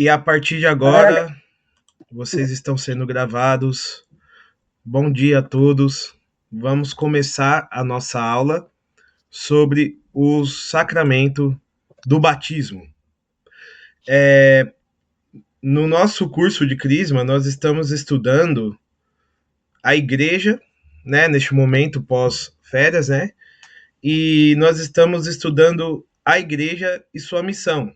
E a partir de agora, vocês estão sendo gravados. Bom dia a todos. Vamos começar a nossa aula sobre o sacramento do batismo. No nosso curso de Crisma, nós estamos estudando a igreja, né, neste momento pós-férias, né? E nós estamos estudando a igreja e sua missão.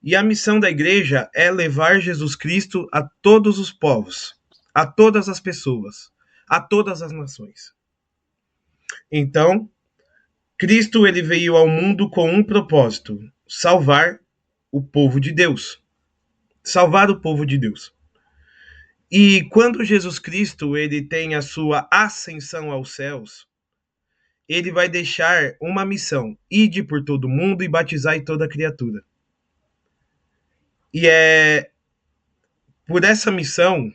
E a missão da igreja é levar Jesus Cristo a todos os povos, a todas as pessoas, a todas as nações. Então, Cristo ele veio ao mundo com um propósito: salvar o povo de Deus. Salvar o povo de Deus. E quando Jesus Cristo ele tem a sua ascensão aos céus, ele vai deixar uma missão: ide por todo mundo e batizai toda criatura. E é por essa missão,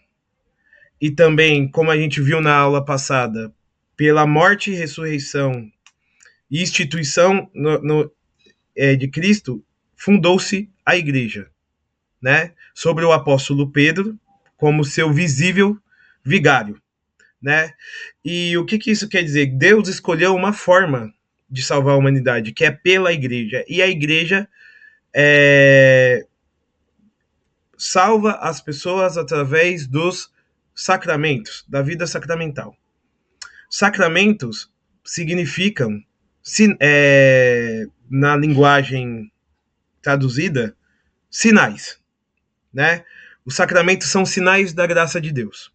e também, como a gente viu na aula passada, pela morte e ressurreição e instituição de Cristo, fundou-se a igreja, né? Sobre o apóstolo Pedro, como seu visível vigário, né? E o que isso quer dizer? Deus escolheu uma forma de salvar a humanidade, que é pela igreja. E a igreja salva as pessoas através dos sacramentos, da vida sacramental. Sacramentos significam, na linguagem traduzida, sinais, né? Os sacramentos são sinais da graça de Deus.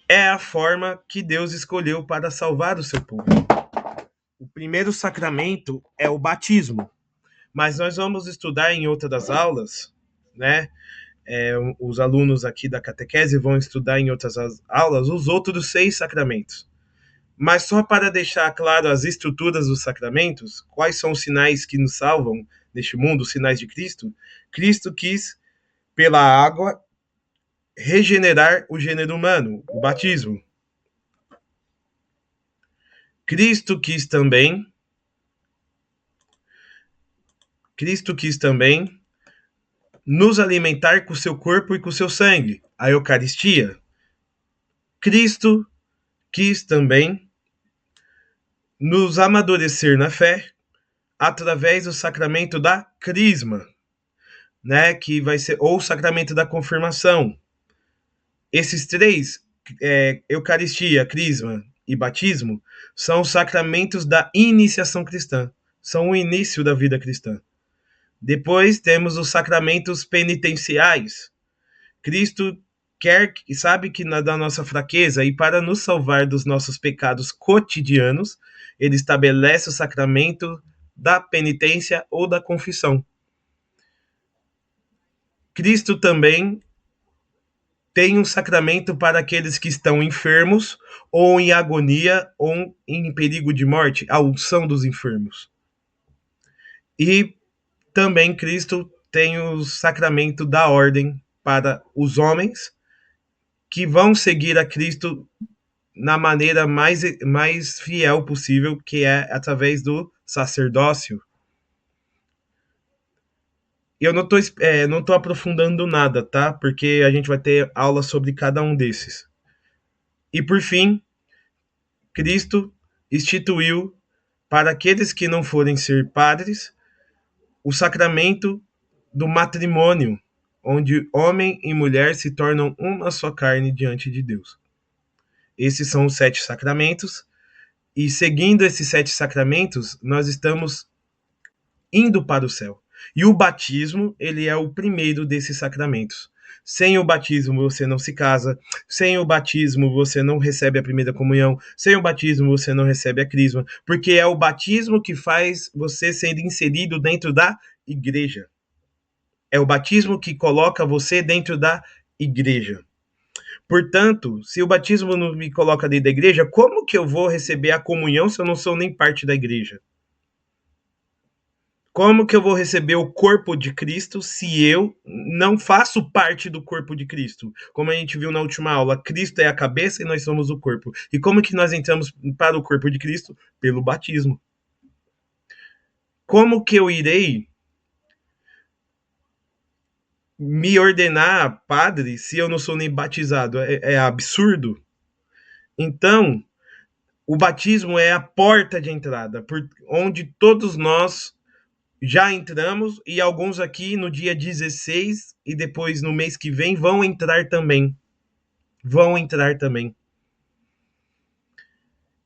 É a forma que Deus escolheu para salvar o seu povo. O primeiro sacramento é o batismo, mas nós vamos estudar em outras aulas, né? Os alunos aqui da catequese vão estudar em outras aulas os outros 6 sacramentos. Mas só para deixar claro as estruturas dos sacramentos, quais são os sinais que nos salvam neste mundo, os sinais de Cristo? Cristo quis, pela água, regenerar o gênero humano, o batismo. Cristo quis também nos alimentar com o seu corpo e com o seu sangue, a Eucaristia. Cristo quis também nos amadurecer na fé através do sacramento da crisma, né, que vai ser ou o sacramento da confirmação. Esses 3, Eucaristia, crisma e batismo, são os sacramentos da iniciação cristã, são o início da vida cristã. Depois temos os sacramentos penitenciais. Cristo quer e sabe que da nossa fraqueza e para nos salvar dos nossos pecados cotidianos, ele estabelece o sacramento da penitência ou da confissão. Cristo também tem um sacramento para aqueles que estão enfermos ou em agonia ou em perigo de morte, a unção dos enfermos. E também Cristo tem o sacramento da ordem para os homens que vão seguir a Cristo na maneira mais fiel possível, que é através do sacerdócio. Eu não estou aprofundando nada, tá? Porque a gente vai ter aula sobre cada um desses. E por fim, Cristo instituiu para aqueles que não forem ser padres o sacramento do matrimônio, onde homem e mulher se tornam uma só carne diante de Deus. Esses são os 7 sacramentos, e seguindo esses 7 sacramentos, nós estamos indo para o céu. E o batismo, ele é o primeiro desses sacramentos. Sem o batismo você não se casa, sem o batismo você não recebe a primeira comunhão, sem o batismo você não recebe a crisma, porque é o batismo que faz você ser inserido dentro da igreja. É o batismo que coloca você dentro da igreja. Portanto, se o batismo não me coloca dentro da igreja, como que eu vou receber a comunhão se eu não sou nem parte da igreja? Como que eu vou receber o corpo de Cristo se eu não faço parte do corpo de Cristo? Como a gente viu na última aula, Cristo é a cabeça e nós somos o corpo. E como que nós entramos para o corpo de Cristo? Pelo batismo. Como que eu irei me ordenar padre se eu não sou nem batizado. É absurdo. Então, o batismo é a porta de entrada, por onde todos nós já entramos, e alguns aqui no dia 16 e depois no mês que vem vão entrar também. Vão entrar também.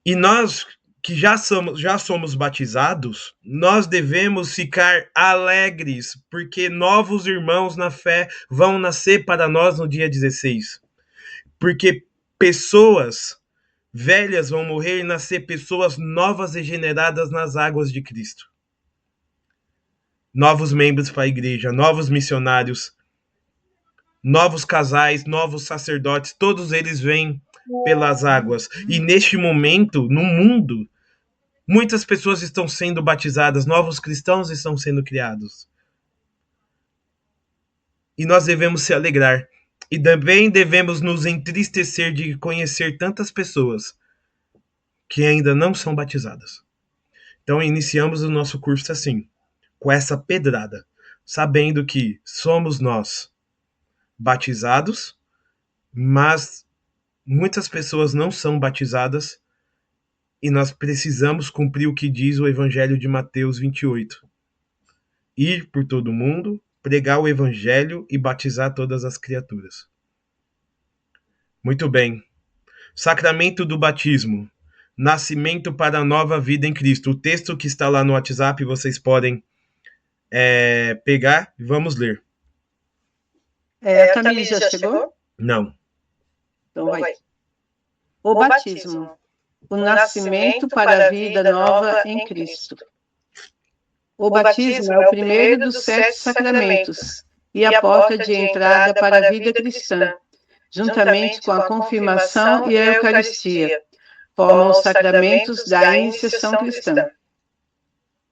E nós que já somos batizados, nós devemos ficar alegres, porque novos irmãos na fé vão nascer para nós no dia 16. Porque pessoas velhas vão morrer e nascer pessoas novas e regeneradas nas águas de Cristo. Novos membros para a igreja, novos missionários, novos casais, novos sacerdotes, todos eles vêm pelas águas. E neste momento, no mundo, muitas pessoas estão sendo batizadas, novos cristãos estão sendo criados. E nós devemos se alegrar. E também devemos nos entristecer de conhecer tantas pessoas que ainda não são batizadas. Então, iniciamos o nosso curso assim, com essa pedrada, sabendo que somos nós batizados, mas muitas pessoas não são batizadas e nós precisamos cumprir o que diz o Evangelho de Mateus 28. Ir por todo mundo, pregar o Evangelho e batizar todas as criaturas. Muito bem. Sacramento do batismo. Nascimento para a nova vida em Cristo. O texto que está lá no WhatsApp vocês podem pegar e vamos ler. A Tamires já chegou? Não. Então vai. O batismo. O nascimento para a vida nova em Cristo. O batismo é o primeiro dos 7 sacramentos e a porta de entrada para a vida cristã, juntamente com a confirmação e a Eucaristia, formam os sacramentos da iniciação cristã.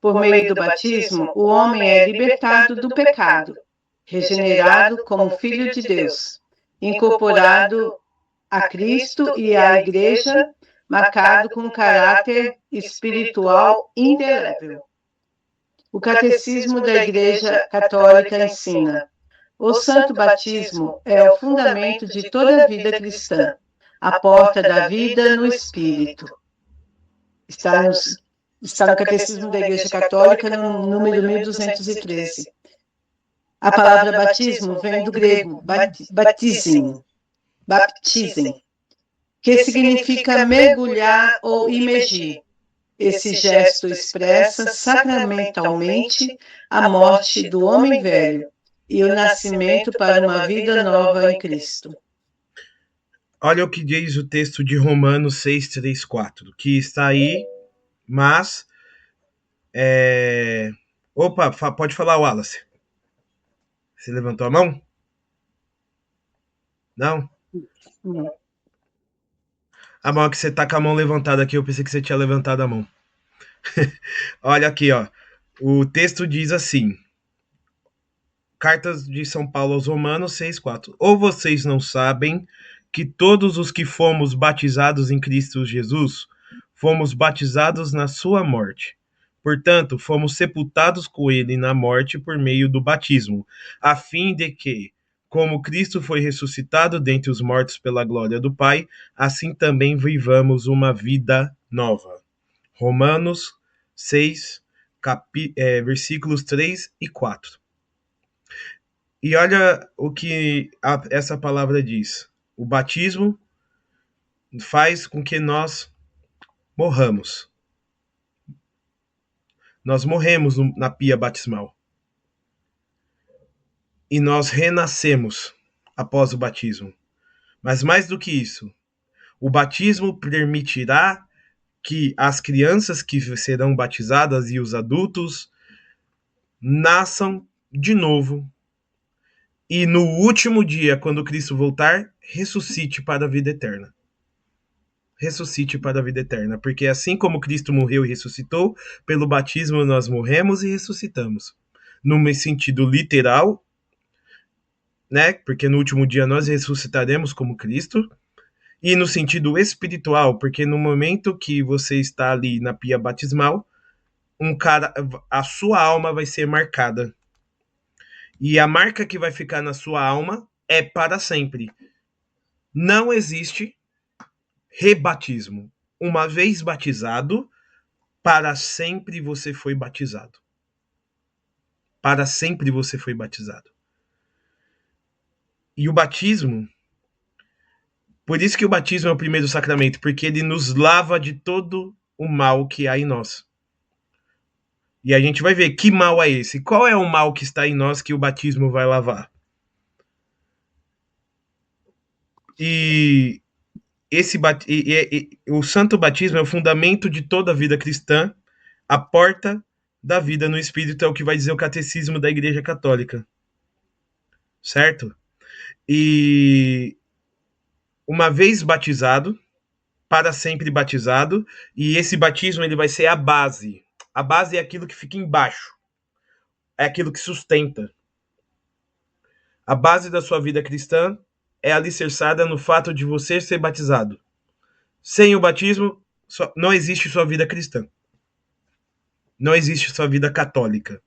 Por meio do batismo, o homem é libertado do pecado, regenerado como filho de Deus, incorporado a Cristo e à Igreja, marcado com um caráter espiritual indelével. O Catecismo da Igreja Católica ensina: o Santo Batismo é o fundamento de toda a vida cristã, a porta da vida no Espírito. Está no Catecismo da Igreja Católica, no número 1213. A palavra batismo vem do grego batizem, que significa mergulhar ou imergir. Esse gesto expressa sacramentalmente a morte do homem velho e o nascimento para uma vida nova em Cristo. Olha o que diz o texto de Romanos 6, 3, 4, que está aí, mas... Opa, pode falar, Wallace. Você levantou a mão? Não? Não. A mão é que você tá com a mão levantada aqui, eu pensei que você tinha levantado a mão. Olha aqui, ó. O texto diz assim: Cartas de São Paulo aos Romanos 6:4. Ou vocês não sabem que todos os que fomos batizados em Cristo Jesus, fomos batizados na sua morte. Portanto, fomos sepultados com ele na morte por meio do batismo, a fim de que, como Cristo foi ressuscitado dentre os mortos pela glória do Pai, assim também vivamos uma vida nova. Romanos 6, versículos 3 e 4. E olha o que essa palavra diz. O batismo faz com que nós morramos. Nós morremos na pia batismal. E nós renascemos após o batismo. Mas mais do que isso, o batismo permitirá que as crianças que serão batizadas e os adultos nasçam de novo. E no último dia, quando Cristo voltar, ressuscite para a vida eterna. Ressuscite para a vida eterna. Porque assim como Cristo morreu e ressuscitou, pelo batismo nós morremos e ressuscitamos. No sentido literal, né? Porque no último dia nós ressuscitaremos como Cristo. E no sentido espiritual, porque no momento que você está ali na pia batismal, a sua alma vai ser marcada. E a marca que vai ficar na sua alma é para sempre. Não existe rebatismo. Uma vez batizado, para sempre você foi batizado. Para sempre você foi batizado. E o batismo, por isso que o batismo é o primeiro sacramento, porque ele nos lava de todo o mal que há em nós. E a gente vai ver que mal é esse. Qual é o mal que está em nós que o batismo vai lavar? E o santo batismo é o fundamento de toda a vida cristã, a porta da vida no Espírito, é o que vai dizer o catecismo da Igreja Católica. Certo? E uma vez batizado, para sempre batizado, e esse batismo ele vai ser a base. A base é aquilo que fica embaixo. É aquilo que sustenta. A base da sua vida cristã é alicerçada no fato de você ser batizado. Sem o batismo, não existe sua vida cristã. Não existe sua vida católica.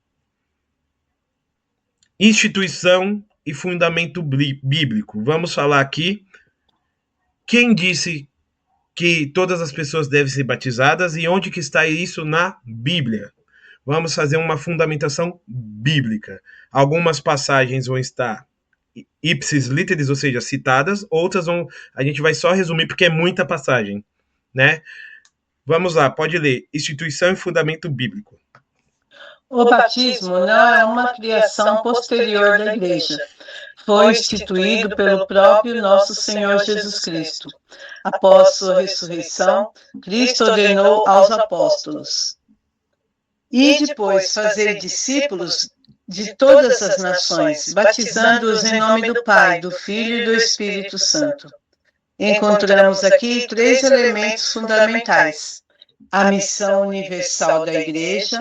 Instituição e fundamento bíblico. Vamos falar aqui. Quem disse que todas as pessoas devem ser batizadas e onde que está isso na Bíblia? Vamos fazer uma fundamentação bíblica. Algumas passagens vão estar ipsis literis, ou seja, citadas, outras a gente vai só resumir porque é muita passagem, né? Vamos lá, pode ler. Instituição e fundamento bíblico. O batismo não é uma criação posterior da Igreja. Foi instituído pelo próprio nosso Senhor Jesus Cristo. Após sua ressurreição, Cristo ordenou aos apóstolos: e depois fazer discípulos de todas as nações, batizando-os em nome do Pai, do Filho e do Espírito Santo. Encontramos aqui 3 elementos fundamentais: a missão universal da Igreja,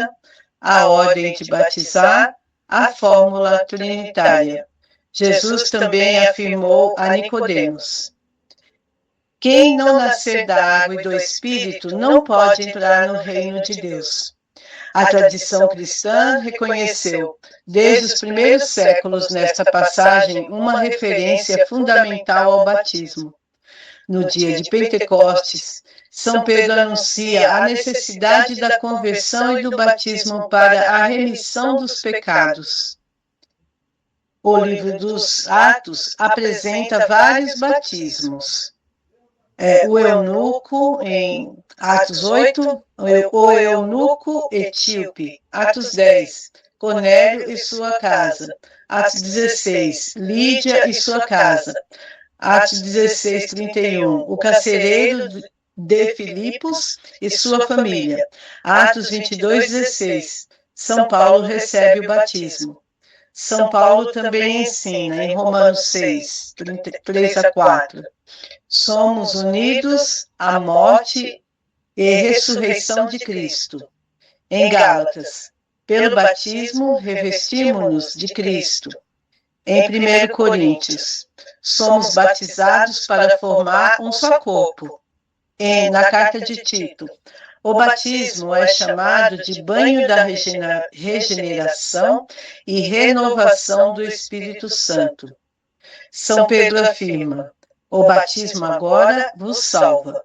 a ordem de batizar, a fórmula trinitária. Jesus também afirmou a Nicodemos: quem não nascer da água e do Espírito não pode entrar no reino de Deus. A tradição cristã reconheceu, desde os primeiros séculos nesta passagem, uma referência fundamental ao batismo. No dia de Pentecostes, São Pedro anuncia a necessidade da conversão e do batismo para a remissão dos pecados. O livro dos Atos apresenta vários batismos. O eunuco, em Atos 8, o eunuco etíope, Atos 10, Cornélio e sua casa, Atos 16, Lídia e sua casa, Atos 16, 31, o carcereiro de Filipos e sua família, Atos 22, 16, São Paulo recebe o batismo. São Paulo também ensina, em Romanos 6, 3 a 4, somos unidos à morte e ressurreição de Cristo. Em Gálatas, pelo batismo revestimos-nos de Cristo. Em 1 Coríntios, somos batizados para formar um só corpo. Na carta de Tito, o batismo é chamado de banho da regeneração e renovação do Espírito Santo. São Pedro afirma: o batismo agora vos salva.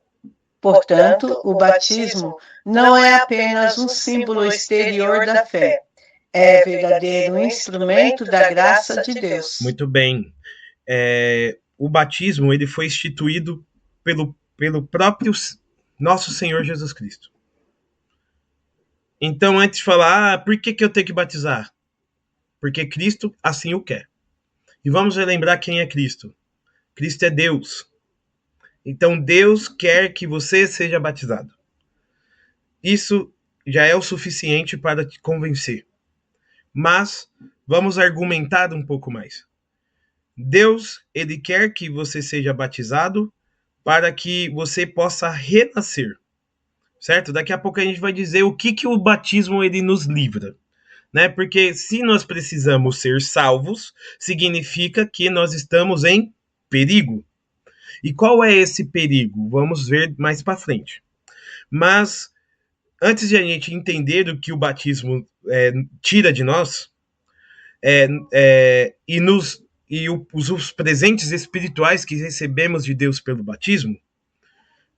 Portanto, o batismo não é apenas um símbolo exterior da fé, é verdadeiro instrumento da graça de Deus. Muito bem. O batismo ele foi instituído pelo próprio nosso Senhor Jesus Cristo. Então, antes de falar, por que eu tenho que batizar? Porque Cristo assim o quer. E vamos relembrar quem é Cristo. Cristo é Deus. Então, Deus quer que você seja batizado. Isso já é o suficiente para te convencer. Mas vamos argumentar um pouco mais. Deus, ele quer que você seja batizado para que você possa renascer. Certo? Daqui a pouco a gente vai dizer o que o batismo ele nos livra. Né? Porque se nós precisamos ser salvos, significa que nós estamos em perigo. E qual é esse perigo? Vamos ver mais para frente. Mas, antes de a gente entender o que o batismo tira de nós, os presentes espirituais que recebemos de Deus pelo batismo,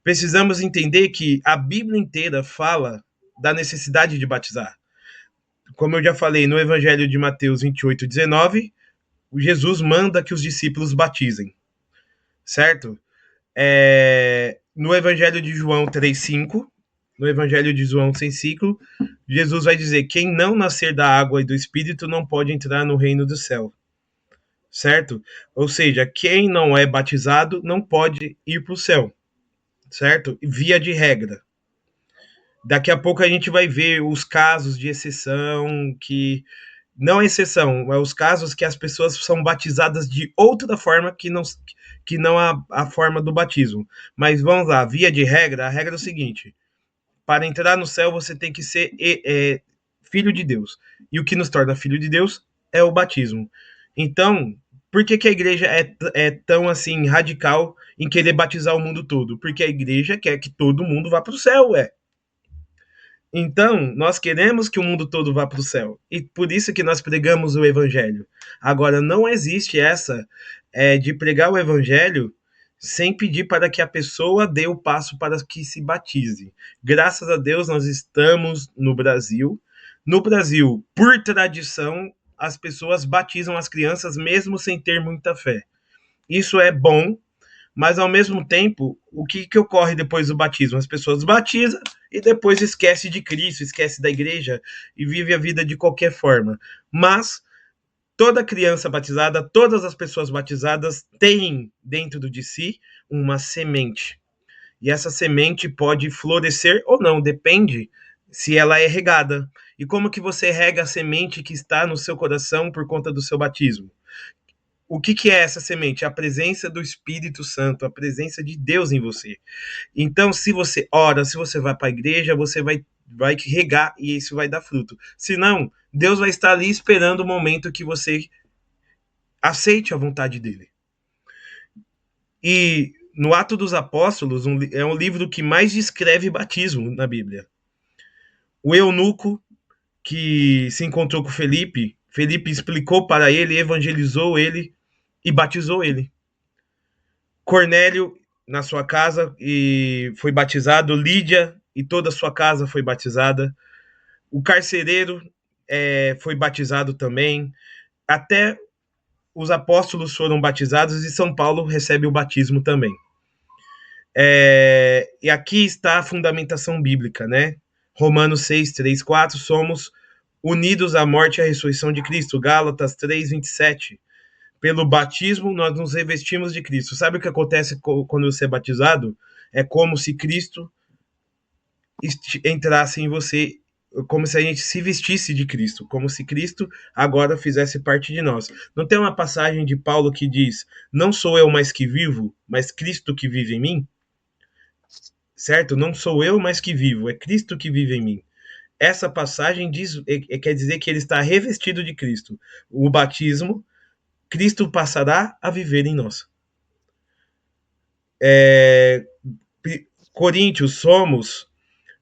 precisamos entender que a Bíblia inteira fala da necessidade de batizar. Como eu já falei, no Evangelho de Mateus 28:19, Jesus manda que os discípulos batizem, certo? No Evangelho de João 3:5, no Evangelho de João 6:5, Jesus vai dizer: quem não nascer da água e do Espírito não pode entrar no reino do céu, certo? Ou seja, quem não é batizado não pode ir para o céu, certo? Via de regra. Daqui a pouco a gente vai ver os casos de exceção, que não é exceção, é os casos que as pessoas são batizadas de outra forma que não a forma do batismo. Mas vamos lá, via de regra, a regra é o seguinte: para entrar no céu você tem que ser filho de Deus. E o que nos torna filho de Deus é o batismo. Então, por que a igreja é tão assim radical em querer batizar o mundo todo? Porque a igreja quer que todo mundo vá para o céu, Então, nós queremos que o mundo todo vá para o céu. E por isso que nós pregamos o evangelho. Agora, não existe essa de pregar o evangelho sem pedir para que a pessoa dê o passo para que se batize. Graças a Deus, nós estamos no Brasil. No Brasil, por tradição, as pessoas batizam as crianças mesmo sem ter muita fé. Isso é bom, mas ao mesmo tempo, o que ocorre depois do batismo? As pessoas batizam e depois esquece de Cristo, esquece da igreja e vive a vida de qualquer forma. Mas toda criança batizada, todas as pessoas batizadas têm dentro de si uma semente. E essa semente pode florescer ou não, depende se ela é regada. E como que você rega a semente que está no seu coração por conta do seu batismo? O que é essa semente? A presença do Espírito Santo, a presença de Deus em você. Então, se você ora, se você vai para a igreja, você vai regar e isso vai dar fruto. Se não, Deus vai estar ali esperando o momento que você aceite a vontade dele. E no Atos dos Apóstolos, é um livro que mais descreve batismo na Bíblia. O eunuco que se encontrou com Felipe explicou para ele, evangelizou ele e batizou ele. Cornélio, na sua casa, e foi batizado. Lídia e toda a sua casa foi batizada. O carcereiro foi batizado também. Até os apóstolos foram batizados e São Paulo recebe o batismo também. E aqui está a fundamentação bíblica, né? Romanos 6, 3, 4, somos unidos à morte e à ressurreição de Cristo. Gálatas 3, 27. Pelo batismo, nós nos revestimos de Cristo. Sabe o que acontece quando você é batizado? É como se Cristo entrasse em você, como se a gente se vestisse de Cristo, como se Cristo agora fizesse parte de nós. Não tem uma passagem de Paulo que diz: não sou eu mais que vivo, mas Cristo que vive em mim? Certo? Não sou eu mais que vivo, é Cristo que vive em mim. Essa passagem quer dizer que ele está revestido de Cristo. O batismo, Cristo passará a viver em nós. Coríntios, somos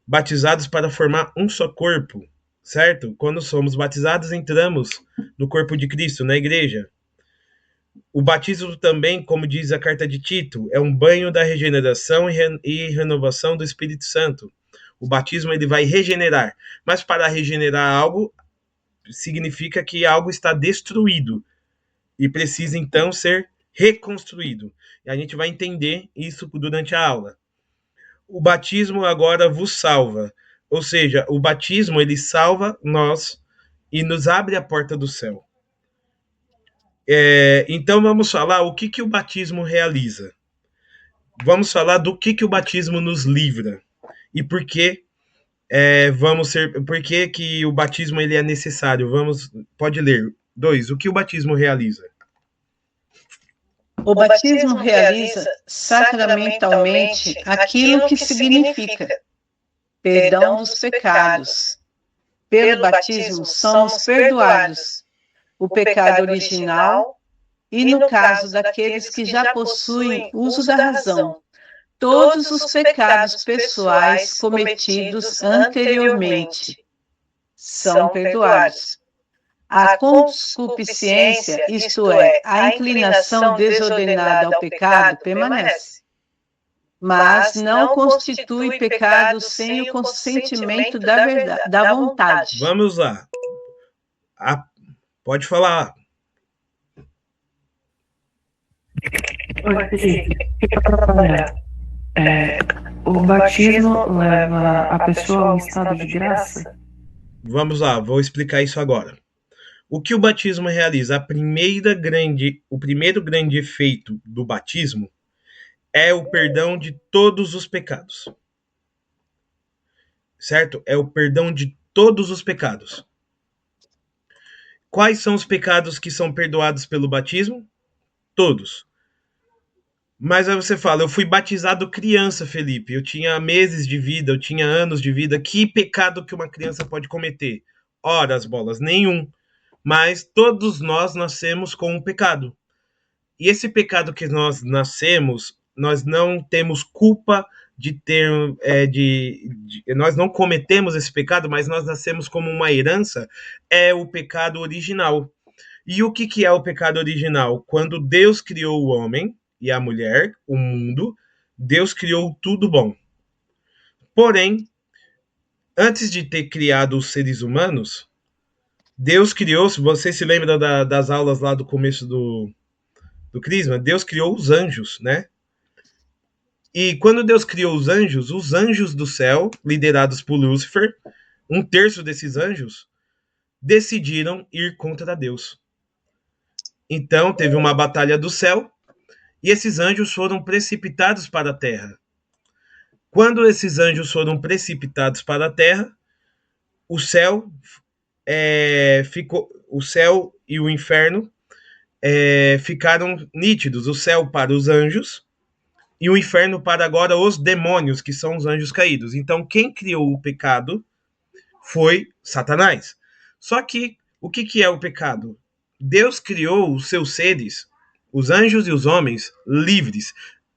batizados para formar um só corpo, certo? Quando somos batizados, entramos no corpo de Cristo, na igreja. O batismo também, como diz a carta de Tito, é um banho da regeneração e renovação do Espírito Santo. O batismo ele vai regenerar, mas para regenerar algo, significa que algo está destruído e precisa então ser reconstruído. E a gente vai entender isso durante a aula. O batismo agora vos salva, ou seja, o batismo ele salva nós e nos abre a porta do céu. Então vamos falar o que o batismo realiza. Vamos falar do que o batismo nos livra e por que por que o batismo ele é necessário. Pode ler. 2. O que o batismo realiza? O batismo realiza sacramentalmente aquilo que significa perdão dos pecados. Pelo batismo somos perdoados o pecado original e, no caso daqueles que já possuem uso da razão, todos os pecados pessoais cometidos anteriormente são perdoados. A concupiscência, isto é, a inclinação desordenada ao pecado, permanece, mas não constitui pecado sem o consentimento da vontade. Vamos lá. Pode falar. Oi, Felipe. O batismo leva a pessoa a um estado de graça? Vamos lá, vou explicar isso agora. O que o batismo realiza? O primeiro grande efeito do batismo é o perdão de todos os pecados. Certo? É o perdão de todos os pecados. Quais são os pecados que são perdoados pelo batismo? Todos. Mas aí você fala, eu fui batizado criança, Felipe. Eu tinha meses de vida, eu tinha anos de vida. Que pecado que uma criança pode cometer? Ora, as bolas, nenhum. Mas todos nós nascemos com um pecado. E esse pecado que nós nascemos, nós não temos culpa de ter. Nós não cometemos esse pecado, mas nós nascemos como uma herança. É o pecado original. E o que é o pecado original? Quando Deus criou o homem e a mulher, o mundo, Deus criou tudo bom. Porém, antes de ter criado os seres humanos, Deus criou, se você se lembra das aulas lá do começo do Crisma, Deus criou os anjos, né? E quando Deus criou os anjos do céu, liderados por Lúcifer, um terço desses anjos, decidiram ir contra Deus. Então, teve uma batalha do céu, e esses anjos foram precipitados para a terra. Quando esses anjos foram precipitados para a terra, o céu e o inferno ficaram nítidos. O céu para os anjos e o inferno para agora os demônios, que são os anjos caídos. Então, quem criou o pecado foi Satanás. Só que, o que é o pecado? Deus criou os seus seres, os anjos e os homens, livres.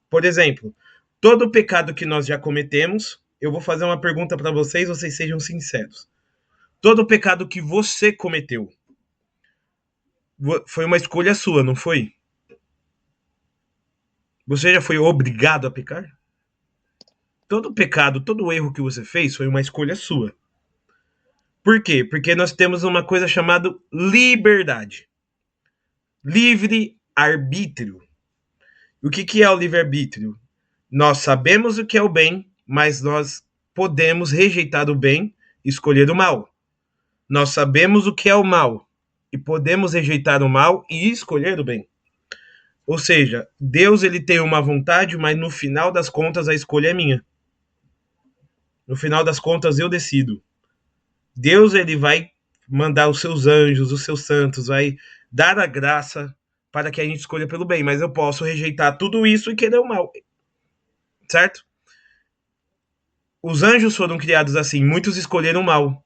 Por exemplo, todo pecado que nós já cometemos, eu vou fazer uma pergunta para vocês sejam sinceros. Todo pecado que você cometeu, foi uma escolha sua, não foi? Você já foi obrigado a pecar? Todo pecado, todo erro que você fez foi uma escolha sua. Por quê? Porque nós temos uma coisa chamada liberdade. Livre-arbítrio. O que é o livre-arbítrio? Nós sabemos o que é o bem, mas nós podemos rejeitar o bem e escolher o mal. Nós sabemos o que é o mal e podemos rejeitar o mal e escolher o bem. Ou seja, Deus ele tem uma vontade, mas no final das contas a escolha é minha. No final das contas eu decido. Deus ele vai mandar os seus anjos, os seus santos, vai dar a graça para que a gente escolha pelo bem, mas eu posso rejeitar tudo isso e querer o mal. Certo? Os anjos foram criados assim, muitos escolheram o mal.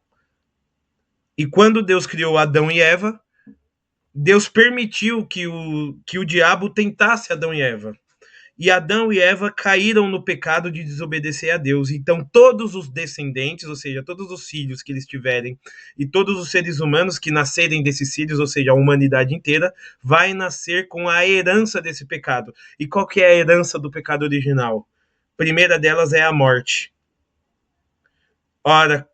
E quando Deus criou Adão e Eva, Deus permitiu que o diabo tentasse Adão e Eva. E Adão e Eva caíram no pecado de desobedecer a Deus. Então, todos os descendentes, ou seja, todos os filhos que eles tiverem, e todos os seres humanos que nascerem desses filhos, ou seja, a humanidade inteira, vai nascer com a herança desse pecado. E qual que é a herança do pecado original? A primeira delas é a morte. Ora,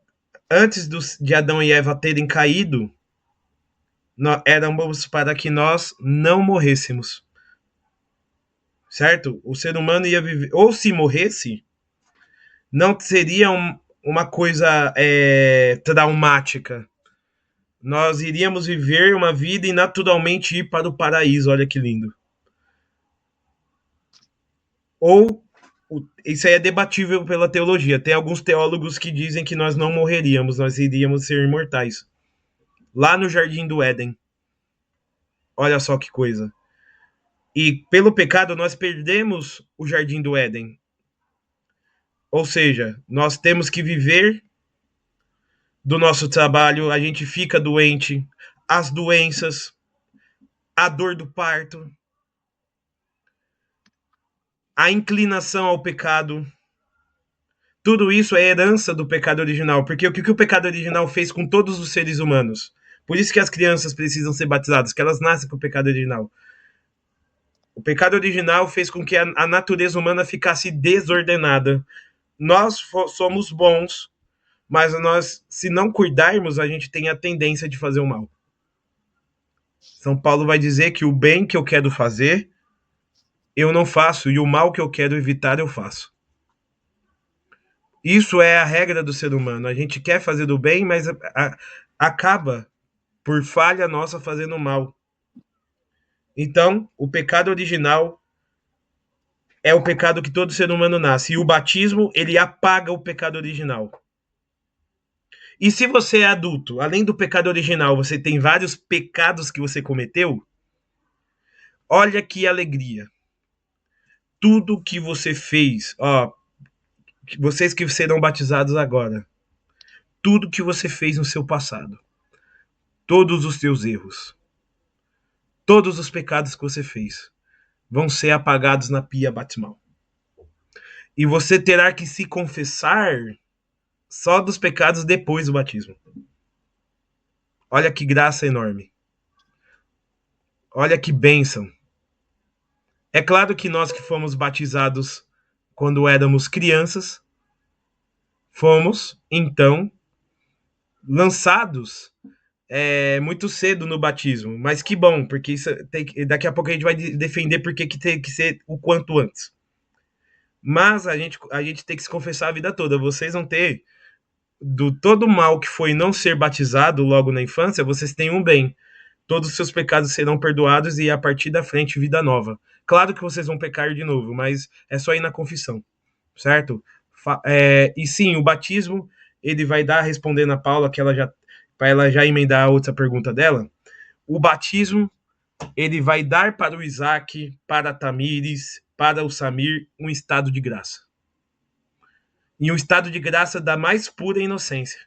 antes de Adão e Eva terem caído, éramos para que nós não morrêssemos. Certo? O ser humano ia viver, ou se morresse, não seria uma coisa traumática. Nós iríamos viver uma vida e naturalmente ir para o paraíso. Olha que lindo. Ou, isso aí é debatível pela teologia. Tem alguns teólogos que dizem que nós não morreríamos, nós iríamos ser imortais. Lá no Jardim do Éden. Olha só que coisa. E pelo pecado nós perdemos o Jardim do Éden. Ou seja, nós temos que viver do nosso trabalho, a gente fica doente, as doenças, a dor do parto, a inclinação ao pecado. Tudo isso é herança do pecado original. Porque o que o pecado original fez com todos os seres humanos? Por isso que as crianças precisam ser batizadas, que elas nascem com o pecado original. O pecado original fez com que a natureza humana ficasse desordenada. Nós somos bons, mas nós, se não cuidarmos, a gente tem a tendência de fazer o mal. São Paulo vai dizer que o bem que eu quero fazer, eu não faço, e o mal que eu quero evitar, eu faço. Isso é a regra do ser humano. A gente quer fazer o bem, mas acaba, por falha nossa, fazendo o mal. Então, o pecado original é o pecado que todo ser humano nasce. E o batismo, ele apaga o pecado original. E se você é adulto, além do pecado original, você tem vários pecados que você cometeu, olha que alegria. Tudo que você fez, vocês que serão batizados agora, tudo que você fez no seu passado, todos os seus erros, todos os pecados que você fez, vão ser apagados na pia batismal. E você terá que se confessar só dos pecados depois do batismo. Olha que graça enorme. Olha que bênção. É claro que nós que fomos batizados quando éramos crianças, fomos, então, lançados muito cedo no batismo. Mas que bom, porque isso daqui a pouco a gente vai defender porque que tem que ser o quanto antes. Mas a gente tem que se confessar a vida toda. Vocês vão ter, do todo mal que foi não ser batizado logo na infância, vocês têm um bem. Todos os seus pecados serão perdoados e a partir da frente, vida nova. Claro que vocês vão pecar de novo, mas é só ir na confissão, certo? E sim, o batismo, ele vai dar, respondendo a Paula, que para ela já emendar a outra pergunta dela, o batismo, ele vai dar para o Isaac, para a Tamires, para o Samir, um estado de graça. E um estado de graça da mais pura inocência.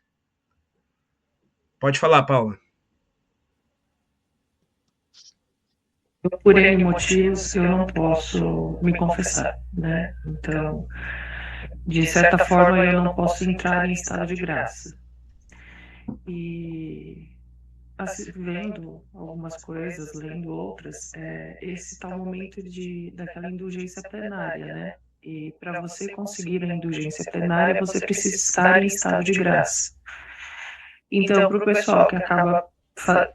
Pode falar, Paula. Por N motivos, eu não posso me confessar, né? Então, de certa forma, eu não posso entrar em estado de graça. E assim, vendo algumas coisas, lendo outras, esse tal momento daquela indulgência plenária, né? E para você conseguir a indulgência plenária, você precisa estar em estado de graça. Então, para o pessoal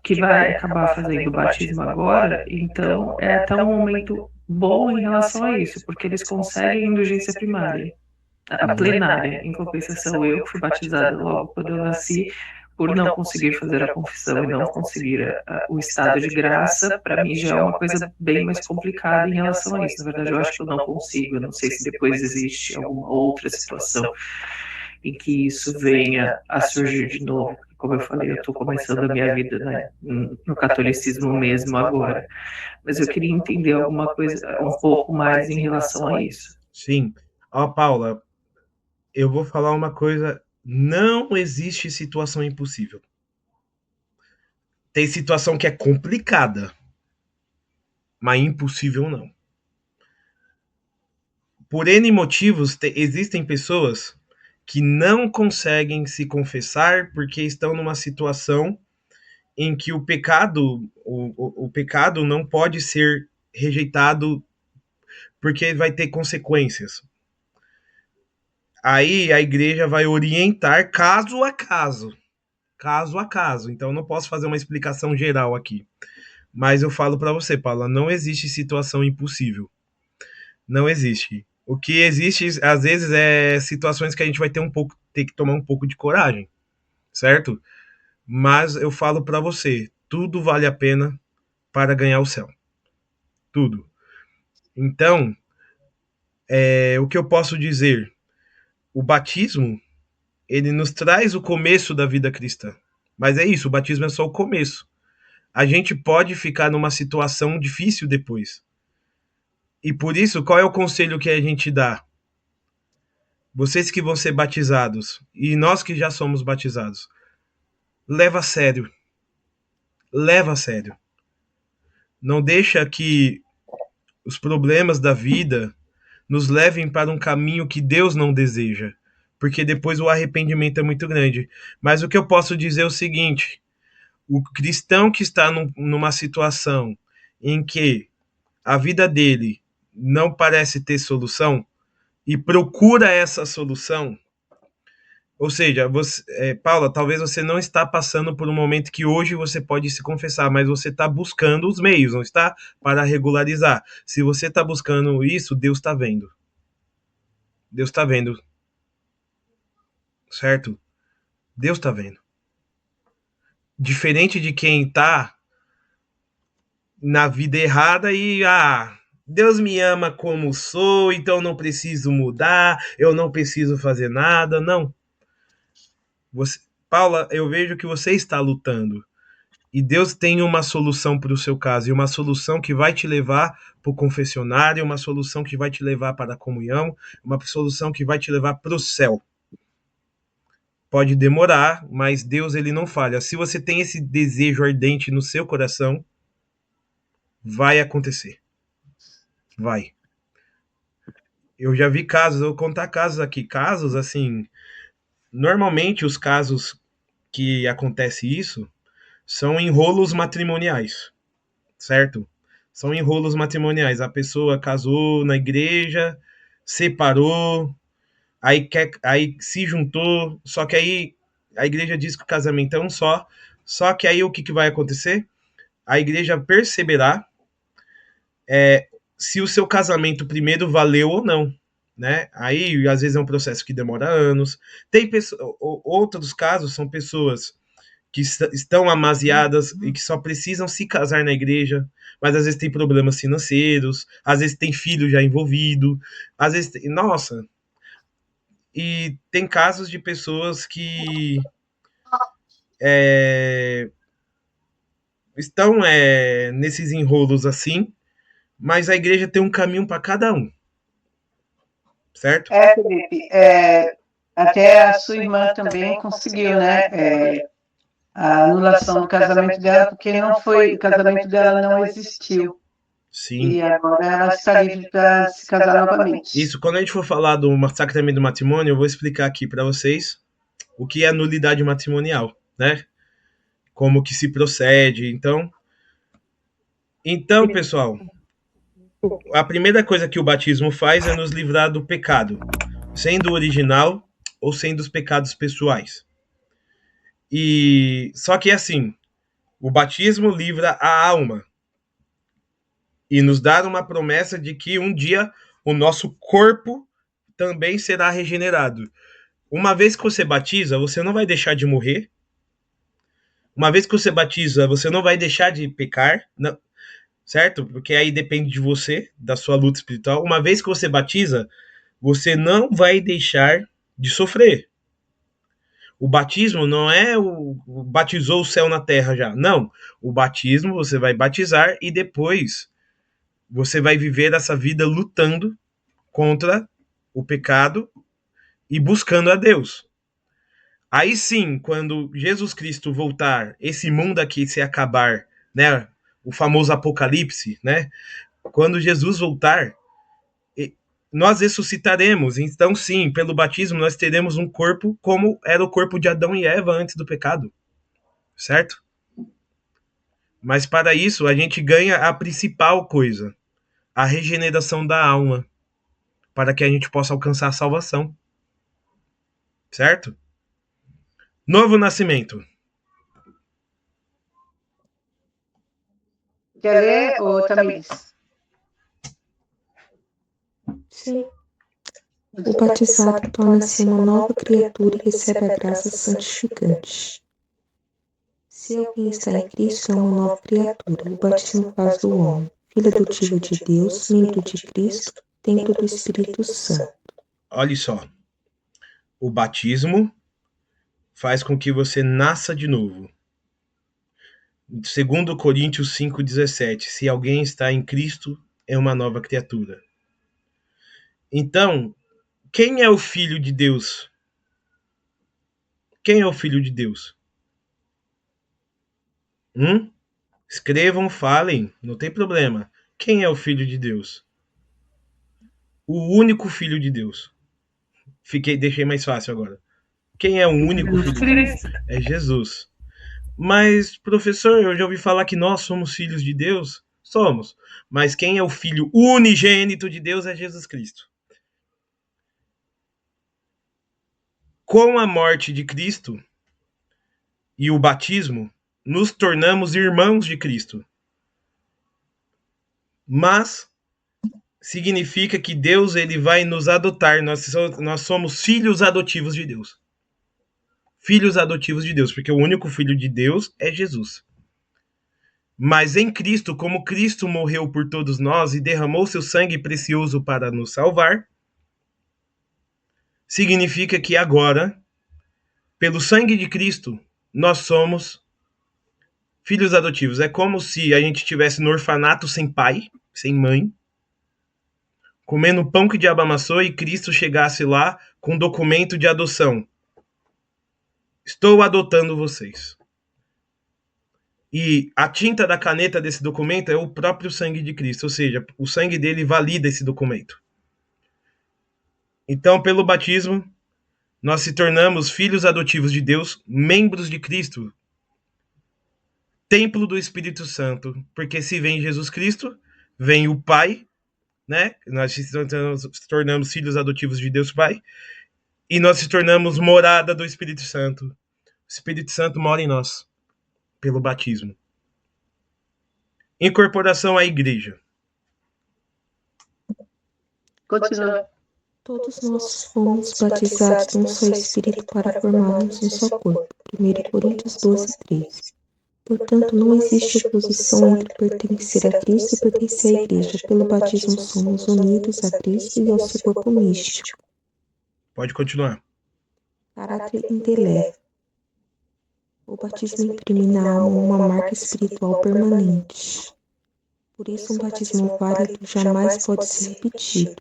que vai acabar fazendo o batismo agora, então é até um momento bom em relação a isso, porque eles conseguem a indulgência primária, a plenária. Em compensação, eu que fui batizada logo quando eu nasci, por não conseguir fazer a confissão e não conseguir o estado de graça, para mim já é uma coisa bem mais complicada em relação a isso. Na verdade, eu acho que eu não consigo, eu não sei se depois existe alguma outra situação em que isso venha a surgir de novo. Como eu falei, eu estou começando a minha vida, né, no catolicismo mesmo agora. Mas eu queria entender alguma coisa um pouco mais em relação a isso. Sim. Paula, eu vou falar uma coisa. Não existe situação impossível. Tem situação que é complicada, mas impossível não. Por N motivos, existem pessoas que não conseguem se confessar porque estão numa situação em que o pecado não pode ser rejeitado porque vai ter consequências. Aí a igreja vai orientar caso a caso. Caso a caso. Então não posso fazer uma explicação geral aqui. Mas eu falo para você, Paula, não existe situação impossível. Não existe. O que existe, às vezes, é situações que a gente vai ter que tomar um pouco de coragem, certo? Mas eu falo para você, tudo vale a pena para ganhar o céu. Tudo. Então, o que eu posso dizer? O batismo, ele nos traz o começo da vida cristã. Mas é isso, o batismo é só o começo. A gente pode ficar numa situação difícil depois. E por isso, qual é o conselho que a gente dá? Vocês que vão ser batizados, e nós que já somos batizados, leva a sério. Leva a sério. Não deixa que os problemas da vida nos levem para um caminho que Deus não deseja, porque depois o arrependimento é muito grande. Mas o que eu posso dizer é o seguinte: O cristão que está numa situação em que a vida dele não parece ter solução e procura essa solução, ou seja, Paula, talvez você não está passando por um momento que hoje você pode se confessar, mas você está buscando os meios, não está? Para regularizar. Se você está buscando isso, Deus está vendo. Deus está vendo. Certo? Deus está vendo. Diferente de quem está na vida errada e Deus me ama como sou, então não preciso mudar, eu não preciso fazer nada. Não. Você, Paula, eu vejo que você está lutando. E Deus tem uma solução para o seu caso, e uma solução que vai te levar para o confessionário, uma solução que vai te levar para a comunhão, uma solução que vai te levar para o céu. Pode demorar, mas Deus ele não falha. Se você tem esse desejo ardente no seu coração, vai acontecer. Vai. Eu já vi casos, eu vou contar casos aqui, casos assim, normalmente os casos que acontece isso são enrolos matrimoniais, certo? São enrolos matrimoniais. A pessoa casou na igreja, separou, aí se juntou, só que aí a igreja diz que o casamento é um só que aí o que vai acontecer? A igreja perceberá se o seu casamento primeiro valeu ou não, né? Aí às vezes é um processo que demora anos. Tem outros casos são pessoas que estão amaziadas e que só precisam se casar na igreja, mas às vezes tem problemas financeiros, às vezes tem filho já envolvido, às vezes nossa. E tem casos de pessoas que estão nesses enrolos assim, mas a igreja tem um caminho para cada um. Certo? Felipe, até a sua irmã também conseguiu, né? A anulação do casamento dela, porque não foi, o casamento dela não existiu. Sim. E agora ela está livre para se casar novamente. Isso, quando a gente for falar do sacramento do matrimônio, eu vou explicar aqui para vocês o que é nulidade matrimonial, né? Como que se procede. Então, pessoal, a primeira coisa que o batismo faz é nos livrar do pecado, sendo original ou sendo os pecados pessoais. E só que assim, o batismo livra a alma e nos dá uma promessa de que um dia o nosso corpo também será regenerado. Uma vez que você batiza, você não vai deixar de morrer. Uma vez que você batiza, você não vai deixar de pecar, não, certo? Porque aí depende de você, da sua luta espiritual. Uma vez que você batiza, você não vai deixar de sofrer. O batismo não é batizou o céu na terra já. Não. O batismo você vai batizar e depois você vai viver essa vida lutando contra o pecado e buscando a Deus. Aí sim, quando Jesus Cristo voltar, esse mundo aqui se acabar, né? O famoso apocalipse, né? Quando Jesus voltar, nós ressuscitaremos. Então, sim, pelo batismo nós teremos um corpo como era o corpo de Adão e Eva antes do pecado. Certo? Mas para isso a gente ganha a principal coisa, a regeneração da alma, para que a gente possa alcançar a salvação. Certo? Novo nascimento. Quer ler, Tamires? Sim. O batizado torna-se uma nova criatura e recebe a graça santificante. Se alguém está em Cristo, é uma nova criatura. O batismo faz do homem filho adotivo de Deus, membro de Cristo, templo do Espírito Santo. Olha só. O batismo faz com que você nasça de novo. Segundo Coríntios 5,17, se alguém está em Cristo, é uma nova criatura. Então, quem é o Filho de Deus? Quem é o Filho de Deus? Escrevam, falem, não tem problema. Quem é o Filho de Deus? O único Filho de Deus. Deixei mais fácil agora. Quem é o único Filho de Deus? É Jesus. Mas, professor, eu já ouvi falar que nós somos filhos de Deus. Somos. Mas quem é o filho unigênito de Deus é Jesus Cristo. Com a morte de Cristo e o batismo, nos tornamos irmãos de Cristo. Mas significa que Deus ele vai nos adotar. Nós somos filhos adotivos de Deus. Filhos adotivos de Deus, porque o único filho de Deus é Jesus. Mas em Cristo, como Cristo morreu por todos nós e derramou seu sangue precioso para nos salvar, significa que agora, pelo sangue de Cristo, nós somos filhos adotivos. É como se a gente estivesse no orfanato sem pai, sem mãe, comendo pão que o diabo amassou e Cristo chegasse lá com um documento de adoção. Estou adotando vocês. E a tinta da caneta desse documento é o próprio sangue de Cristo, ou seja, o sangue dele valida esse documento. Então, pelo batismo, nós se tornamos filhos adotivos de Deus, membros de Cristo, templo do Espírito Santo, porque se vem Jesus Cristo, vem o Pai, né? Nós se tornamos filhos adotivos de Deus Pai, e nós se tornamos morada do Espírito Santo. O Espírito Santo mora em nós, pelo batismo. Incorporação à igreja. Continua. Todos nós fomos batizados num só Espírito para formarmos um só corpo. 1 Coríntios 12, 3. Portanto, não existe oposição entre pertencer a Cristo e pertencer à Igreja. Pelo batismo somos unidos a Cristo e ao seu corpo místico. Pode continuar. Caráter indelével. O batismo imprime na alma uma marca espiritual permanente. Por isso, um batismo válido jamais pode ser repetido.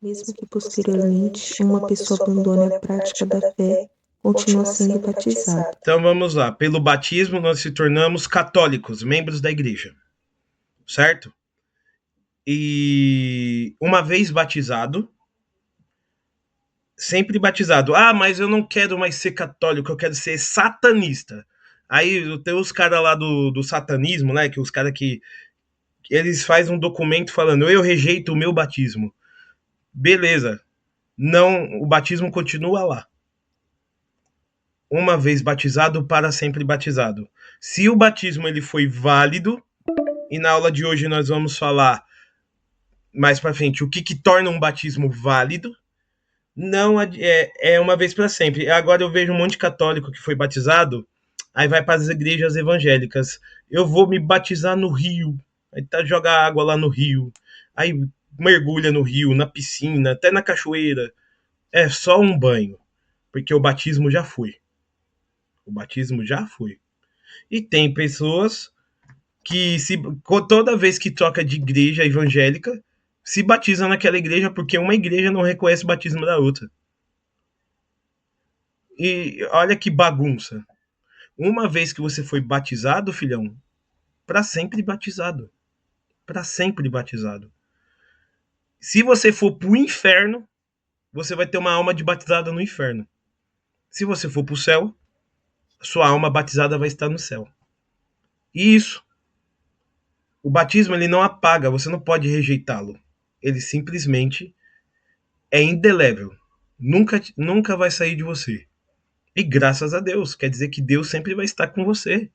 Mesmo que posteriormente uma pessoa abandone a prática da fé, continua sendo batizada. Então vamos lá. Pelo batismo nós se tornamos católicos, membros da igreja. Certo? E uma vez batizado, sempre batizado. Ah, mas eu não quero mais ser católico, eu quero ser satanista. Aí tem os caras lá do satanismo, né? Que os caras que eles fazem um documento falando, eu rejeito o meu batismo. Beleza. Não, o batismo continua lá. Uma vez batizado, para sempre batizado. Se o batismo ele foi válido, e na aula de hoje nós vamos falar mais para frente o que torna um batismo válido, não é uma vez para sempre. Agora eu vejo um monte de católico que foi batizado, aí vai para as igrejas evangélicas. Eu vou me batizar no rio. Aí joga água lá no rio. Aí mergulha no rio, na piscina, até na cachoeira. É só um banho, porque o batismo já foi. O batismo já foi. E tem pessoas que toda vez que troca de igreja evangélica, se batizam naquela igreja porque uma igreja não reconhece o batismo da outra. E olha que bagunça. Uma vez que você foi batizado, filhão, para sempre batizado. Para sempre batizado. Se você for pro inferno, você vai ter uma alma de batizada no inferno. Se você for pro céu, sua alma batizada vai estar no céu. E isso. O batismo ele não apaga, você não pode rejeitá-lo. Ele simplesmente é indelével. Nunca vai sair de você. E graças a Deus, quer dizer que Deus sempre vai estar com você.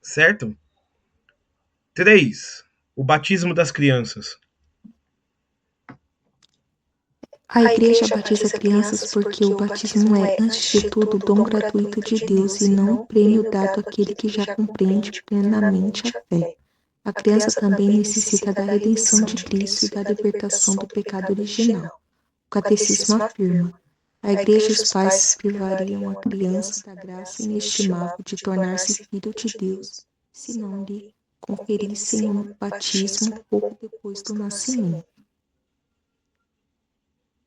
Certo? 3. O batismo das crianças. A Igreja batiza crianças porque o batismo é, antes de tudo, dom gratuito de Deus e não um prêmio dado àquele que já compreende plenamente a fé. A criança também necessita da redenção de Cristo e da libertação do pecado original. O Catecismo afirma: a Igreja e os pais privariam a criança da graça inestimável de tornar-se filho de Deus, se não lhe conferissem um batismo pouco depois do nascimento.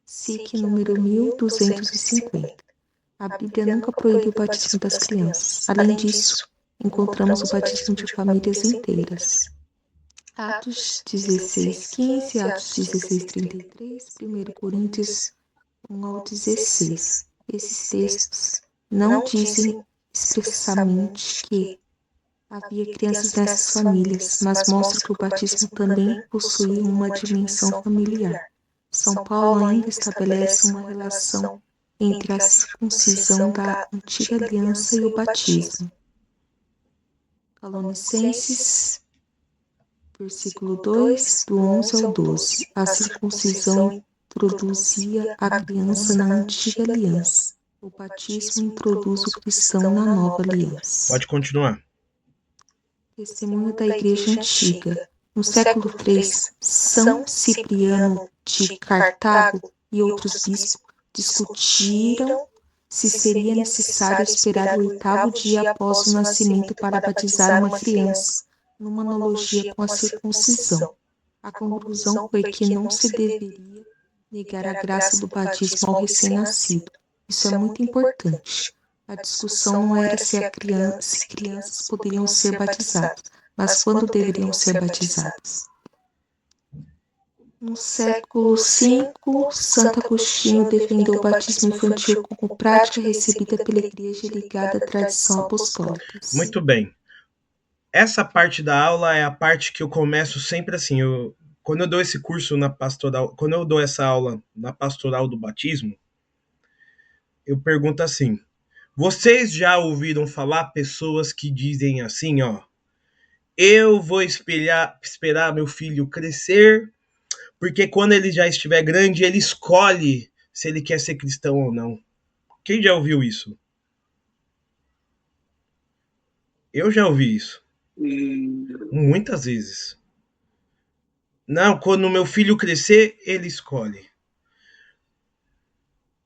SIC número 1250. A Bíblia nunca proibiu o batismo das crianças. Além disso, encontramos o batismo de famílias inteiras. Atos 16:15, Atos 16:33, 1 Coríntios 1 ao 16. Esses textos não dizem expressamente que havia crianças nessas famílias, mas mostra que o batismo também possuía uma dimensão familiar. São Paulo ainda estabelece uma relação entre a circuncisão da antiga aliança e o batismo. Colossenses, versículo 2, do 11 ao 12. A circuncisão introduzia a criança na antiga aliança. O batismo introduz o cristão na nova aliança. Pode continuar. Testemunho da Igreja Antiga. No século III, São Cipriano de Cartago e outros bispos discutiram se seria necessário esperar o 8º dia após o nascimento para batizar uma criança, numa analogia com a circuncisão. A conclusão foi que não se deveria negar a graça do batismo ao recém-nascido. Isso é muito importante. A discussão não era se crianças poderiam ser batizadas, mas quando deveriam ser batizadas. No século V, Santo Agostinho defendeu o batismo infantil como prática recebida pela Igreja ligada à tradição apostólica. Muito bem. Essa parte da aula é a parte que eu começo sempre assim. Quando eu dou esse curso na pastoral, quando eu dou essa aula na pastoral do batismo, eu pergunto assim: vocês já ouviram falar pessoas que dizem assim, ó, eu vou esperar meu filho crescer, porque quando ele já estiver grande, ele escolhe se ele quer ser cristão ou não. Quem já ouviu isso? Eu já ouvi isso. Muitas vezes. Não, quando meu filho crescer, ele escolhe.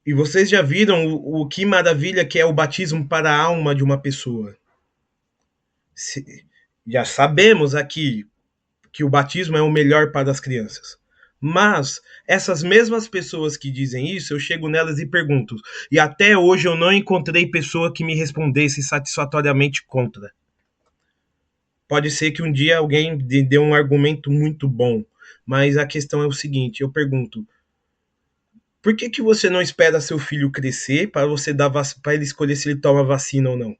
E vocês já viram o que maravilha que é o batismo para a alma de uma pessoa. Já sabemos aqui que o batismo é o melhor para as crianças. Mas essas mesmas pessoas que dizem isso, eu chego nelas e pergunto. E até hoje eu não encontrei pessoa que me respondesse satisfatoriamente contra. Pode ser que um dia alguém dê um argumento muito bom. Mas a questão é o seguinte, eu pergunto. Por que você não espera seu filho crescer para você para ele escolher se ele toma vacina ou não?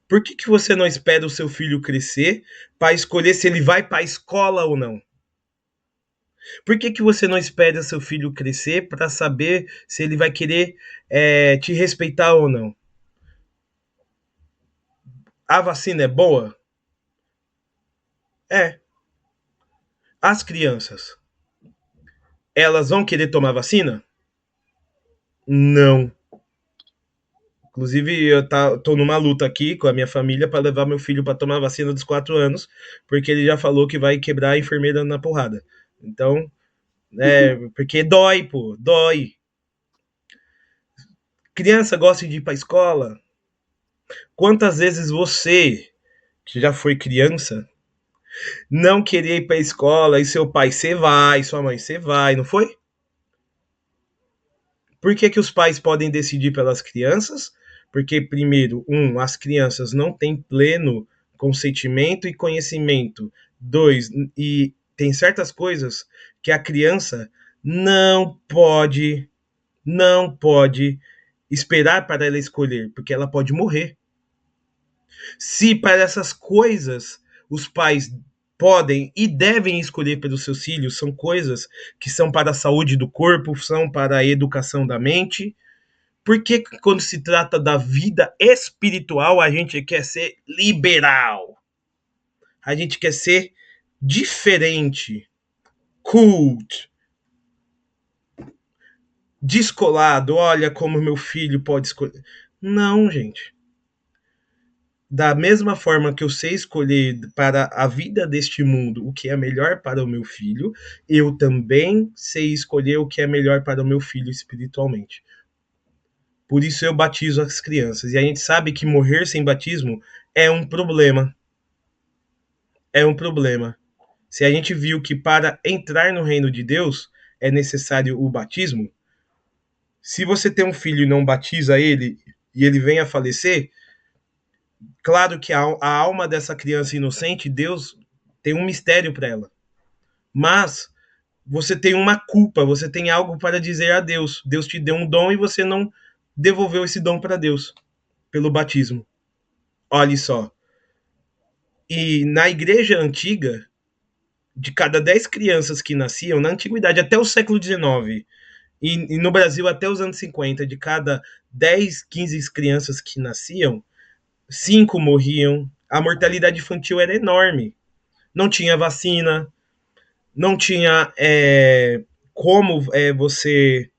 Por que você não espera o seu filho crescer para escolher se ele vai para a escola ou não? Por que você não espera seu filho crescer para saber se ele vai querer te respeitar ou não? A vacina é boa? É. As crianças, elas vão querer tomar vacina? Não. Inclusive, eu tô numa luta aqui com a minha família para levar meu filho para tomar a vacina dos 4 anos, porque ele já falou que vai quebrar a enfermeira na porrada. Então, porque dói, pô, dói. Criança gosta de ir pra escola? Quantas vezes você, que já foi criança, não queria ir pra escola e seu pai, você vai, sua mãe, você vai, não foi? Por que os pais podem decidir pelas crianças? Porque, primeiro, as crianças não têm pleno consentimento e conhecimento. 2, e tem certas coisas que a criança não pode esperar para ela escolher, porque ela pode morrer. Se para essas coisas os pais podem e devem escolher pelos seus filhos, são coisas que são para a saúde do corpo, são para a educação da mente. Por que quando se trata da vida espiritual a gente quer ser liberal? A gente quer ser diferente, cult, descolado. Olha como meu filho pode escolher. Não, gente. Da mesma forma que eu sei escolher para a vida deste mundo o que é melhor para o meu filho, eu também sei escolher o que é melhor para o meu filho espiritualmente. Por isso eu batizo as crianças. E a gente sabe que morrer sem batismo é um problema. É um problema. Se a gente viu que para entrar no reino de Deus é necessário o batismo, se você tem um filho e não batiza ele e ele vem a falecer, claro que a alma dessa criança inocente, Deus tem um mistério para ela. Mas você tem uma culpa, você tem algo para dizer a Deus. Deus te deu um dom e você não devolveu esse dom para Deus. pelo batismo. Olhe só. E na igreja antiga, de cada 10 crianças que nasciam, na antiguidade, até o século XIX, e no Brasil até os anos 50, de cada 10, 15 crianças que nasciam, 5 morriam. A mortalidade infantil era enorme. Não tinha vacina, não tinha como você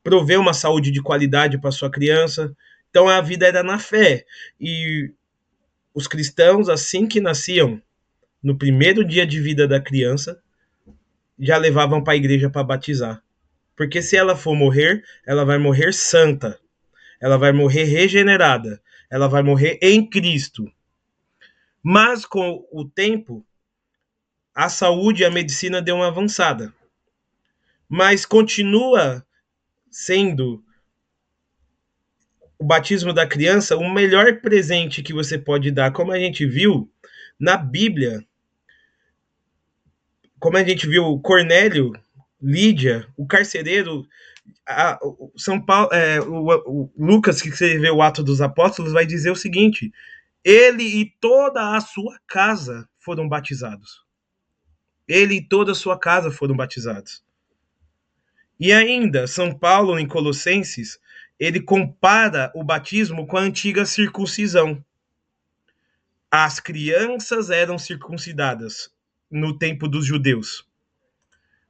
prover uma saúde de qualidade para sua criança. Então a vida era na fé. E os cristãos, assim que nasciam, no primeiro dia de vida da criança, já levavam para a igreja para batizar. Porque se ela for morrer, ela vai morrer santa. Ela vai morrer regenerada. Ela vai morrer em Cristo. Mas com o tempo, a saúde e a medicina deu uma avançada. Mas continua sendo o batismo da criança o melhor presente que você pode dar. Como a gente viu na Bíblia, como a gente viu Cornélio, Lídia, o carcereiro, São Paulo, o Lucas, que escreveu o Ato dos Apóstolos, vai dizer o seguinte: ele e toda a sua casa foram batizados. Ele e toda a sua casa foram batizados. E ainda, São Paulo, em Colossenses, ele compara o batismo com a antiga circuncisão. As crianças eram circuncidadas no tempo dos judeus.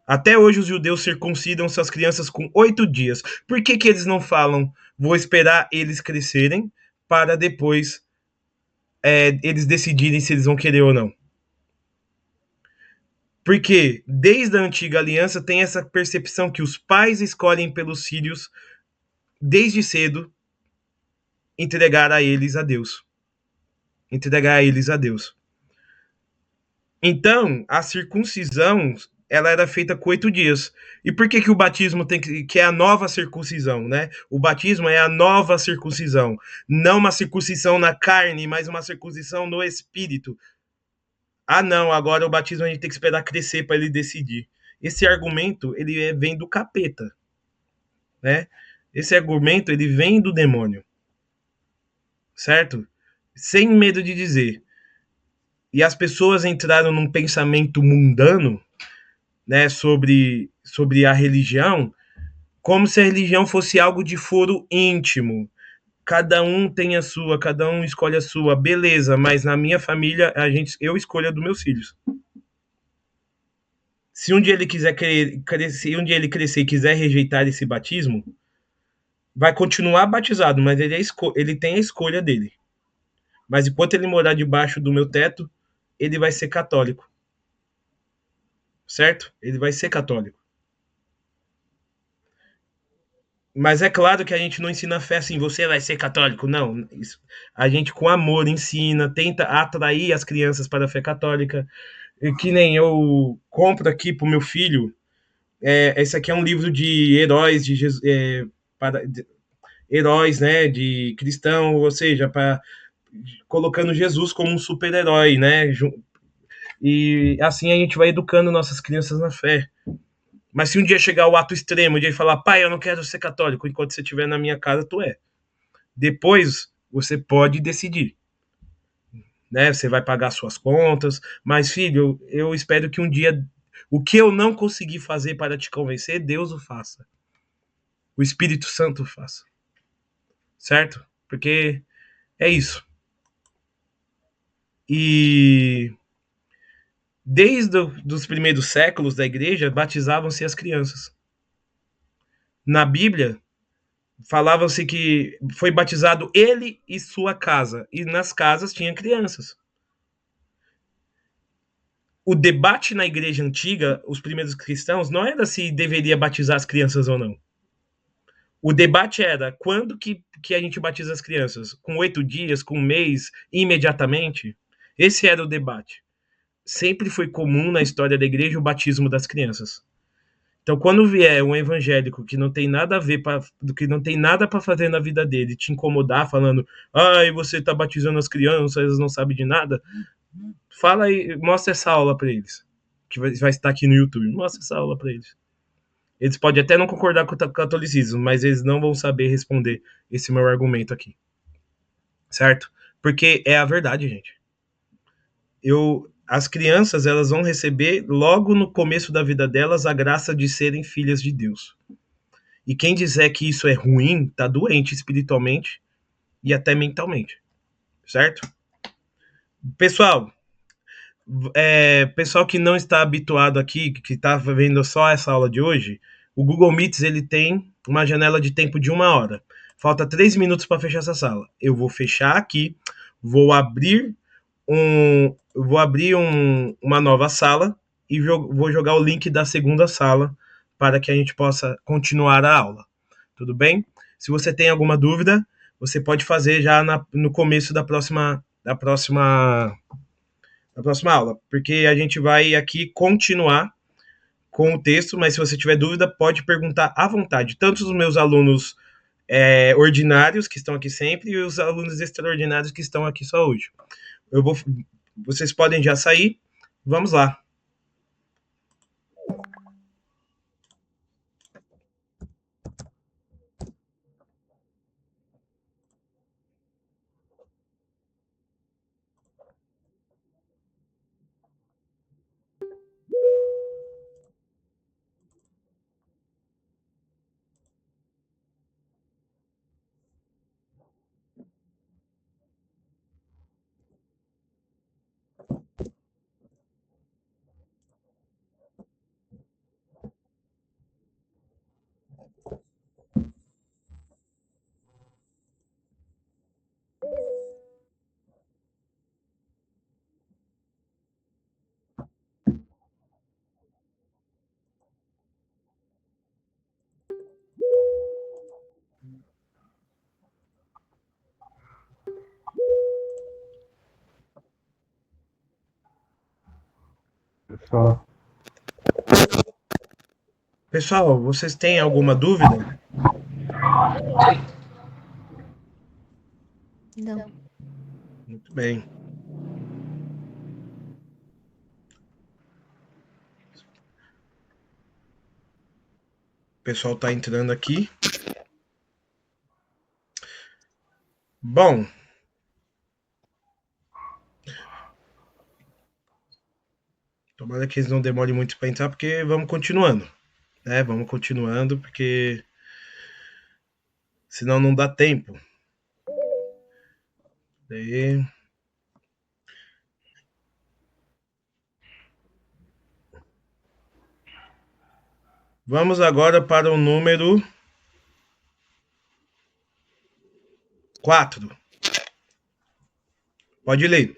Até hoje os judeus circuncidam suas crianças com 8 dias. Por que eles não falam, vou esperar eles crescerem para depois eles decidirem se eles vão querer ou não? Porque desde a antiga aliança tem essa percepção que os pais escolhem pelos filhos, desde cedo, entregar a eles a Deus. Entregar a eles a Deus. Então, a circuncisão, ela era feita com 8 dias. E por que o batismo tem que é a nova circuncisão, né? O batismo é a nova circuncisão. Não uma circuncisão na carne, mas uma circuncisão no espírito. Ah, não, agora o batismo a gente tem que esperar crescer para ele decidir. Esse argumento, ele vem do capeta, né? Esse argumento, ele vem do demônio. Certo? Sem medo de dizer. E as pessoas entraram num pensamento mundano, né, sobre a religião, como se a religião fosse algo de foro íntimo. Cada um tem a sua, cada um escolhe a sua, beleza, mas na minha família eu escolho a dos meus filhos. Se um dia ele quiser crescer, um dia ele crescer e quiser rejeitar esse batismo, vai continuar batizado, mas ele tem a escolha dele. Mas enquanto ele morar debaixo do meu teto, ele vai ser católico. Certo? Ele vai ser católico. Mas é claro que a gente não ensina a fé assim, você vai ser católico. Não. Isso, a gente, com amor, ensina, tenta atrair as crianças para a fé católica. E que nem eu compro aqui pro meu filho. Esse aqui é um livro de heróis de Jesus, heróis, né, de cristão, ou seja, colocando Jesus como um super-herói, né? E assim a gente vai educando nossas crianças na fé. Mas se um dia chegar o ato extremo de ele falar, pai, eu não quero ser católico, enquanto você estiver na minha casa, tu é. Depois, você pode decidir. Né? Você vai pagar suas contas, mas, filho, eu espero que um dia, o que eu não conseguir fazer para te convencer, Deus o faça. O Espírito Santo o faça. Certo? Porque é isso. E desde os primeiros séculos da igreja, batizavam-se as crianças. Na Bíblia, falava-se que foi batizado ele e sua casa. E nas casas tinha crianças. O debate na igreja antiga, os primeiros cristãos, não era se deveria batizar as crianças ou não. O debate era quando que a gente batiza as crianças? Com 8 dias, com 1 mês, imediatamente? Esse era o debate. Sempre foi comum na história da igreja o batismo das crianças. Então, quando vier um evangélico que não tem nada a ver, que não tem nada para fazer na vida dele, te incomodar falando, ai, você tá batizando as crianças, elas não sabem de nada, fala aí, mostra essa aula para eles, que vai estar aqui no YouTube, mostra essa aula para eles. Eles podem até não concordar com o catolicismo, mas eles não vão saber responder esse meu argumento aqui. certo? Porque é a verdade, gente. As crianças, elas vão receber logo no começo da vida delas a graça de serem filhas de Deus. E quem dizer que isso é ruim, tá doente espiritualmente e até mentalmente, certo? Pessoal, pessoal que não está habituado aqui, que está vendo só essa aula de hoje, o Google Meets ele tem uma janela de tempo de 1 hora. Falta 3 minutos para fechar essa sala. Eu vou fechar aqui, vou abrir uma nova sala e vou jogar o link da segunda sala para que a gente possa continuar a aula. Tudo bem? Se você tem alguma dúvida, você pode fazer já no começo da próxima aula, porque a gente vai aqui continuar com o texto, mas se você tiver dúvida, pode perguntar à vontade. Tanto os meus alunos ordinários, que estão aqui sempre, e os alunos extraordinários que estão aqui só hoje. Vocês podem já sair. Vamos lá. Pessoal, vocês têm alguma dúvida? Não. Muito bem. O pessoal está entrando aqui. Bom, tomara que eles não demorem muito para entrar, porque vamos continuando. Vamos continuando, porque senão não dá tempo. Daí... Vamos agora para o número 4. Pode ler,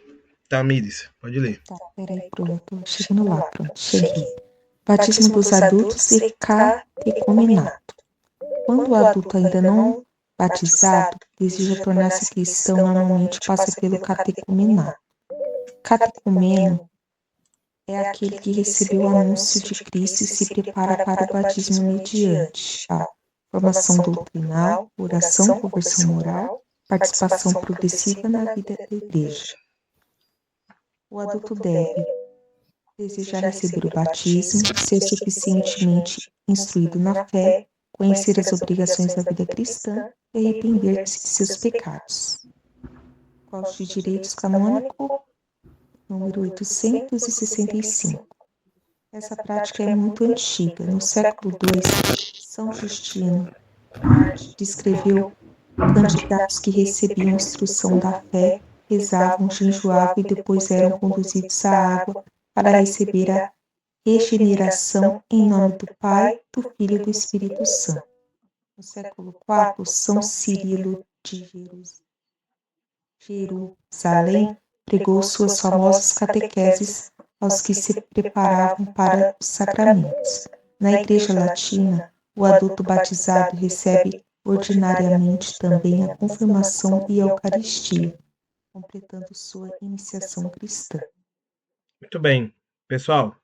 Tamires, pode ler. Tá, peraí, pronto. Chegando lá, pronto, cheguei. Batismo dos adultos e catecumenato. Quando o adulto ainda não batizado deseja tornar-se cristão, normalmente passa pelo catecumenato. Catecumeno é aquele que recebeu o anúncio de Cristo e se prepara para o batismo mediante a formação doutrinal, oração, conversão moral, participação progressiva na vida da igreja. O adulto deve desejar receber o batismo, ser suficientemente instruído na fé, conhecer as obrigações da vida cristã e arrepender-se de seus pecados. Código de Direitos Canônico, número 865. Essa prática é muito antiga. No século II, São Justino descreveu candidatos que recebiam instrução da fé, rezavam, jejuavam e depois eram conduzidos à água para receber a regeneração em nome do Pai, do Filho e do Espírito Santo. No século IV, São Cirilo de Jerusalém pregou suas famosas catequeses aos que se preparavam para os sacramentos. Na Igreja Latina, o adulto batizado recebe ordinariamente também a confirmação e a Eucaristia, completando sua iniciação cristã. Muito bem, pessoal.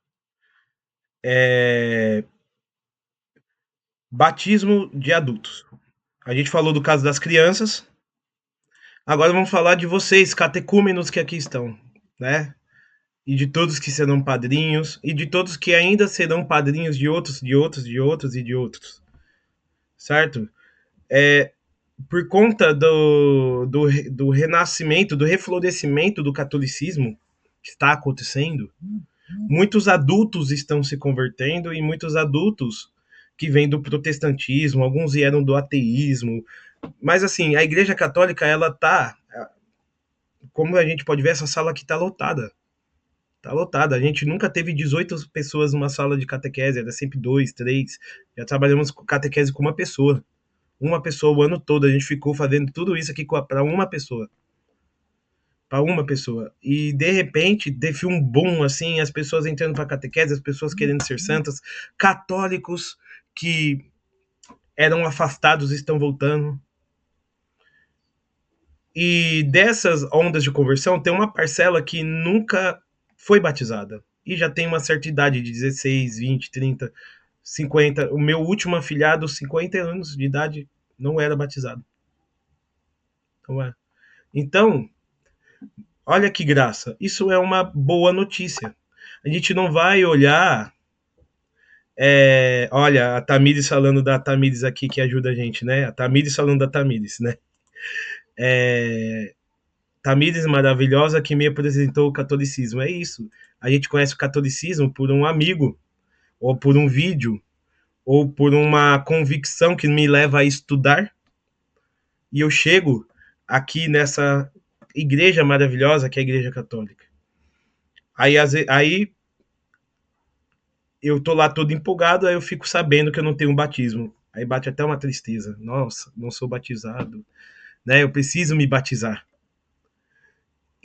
Batismo de adultos. A gente falou do caso das crianças. Agora vamos falar de vocês, catecúmenos que aqui estão, né? E de todos que serão padrinhos, e de todos que ainda serão padrinhos de outros, certo? por conta do renascimento, do reflorescimento do catolicismo que está acontecendo, muitos adultos estão se convertendo e muitos adultos que vêm do protestantismo, alguns vieram do ateísmo, mas assim, a Igreja Católica, ela tá, como a gente pode ver, essa sala aqui tá lotada. Tá lotada. A gente nunca teve 18 pessoas numa sala de catequese, era sempre 2, 3. Já trabalhamos com catequese com uma pessoa. Uma pessoa o ano todo. A gente ficou fazendo tudo isso aqui para uma pessoa. Para uma pessoa. E de repente, teve um boom, assim, as pessoas entrando para catequese, as pessoas querendo ser santas, católicos que eram afastados estão voltando. E dessas ondas de conversão, tem uma parcela que nunca foi batizada. E já tem uma certa idade de 16, 20, 30, 50. O meu último afilhado, 50 anos de idade, não era batizado. Não é. Então, olha que graça. Isso é uma boa notícia. A gente não vai olhar. Olha, a Tamires falando da Tamires aqui que ajuda a gente, né? A Tamires falando da Tamires, né? Tamires maravilhosa que me apresentou o catolicismo. É isso. A gente conhece o catolicismo por um amigo, ou por um vídeo, ou por uma convicção que me leva a estudar. E eu chego aqui nessa igreja maravilhosa que é a Igreja Católica. Aí eu tô lá todo empolgado, aí eu fico sabendo que eu não tenho um batismo. Aí bate até uma tristeza. Nossa, não sou batizado, né? Eu preciso me batizar.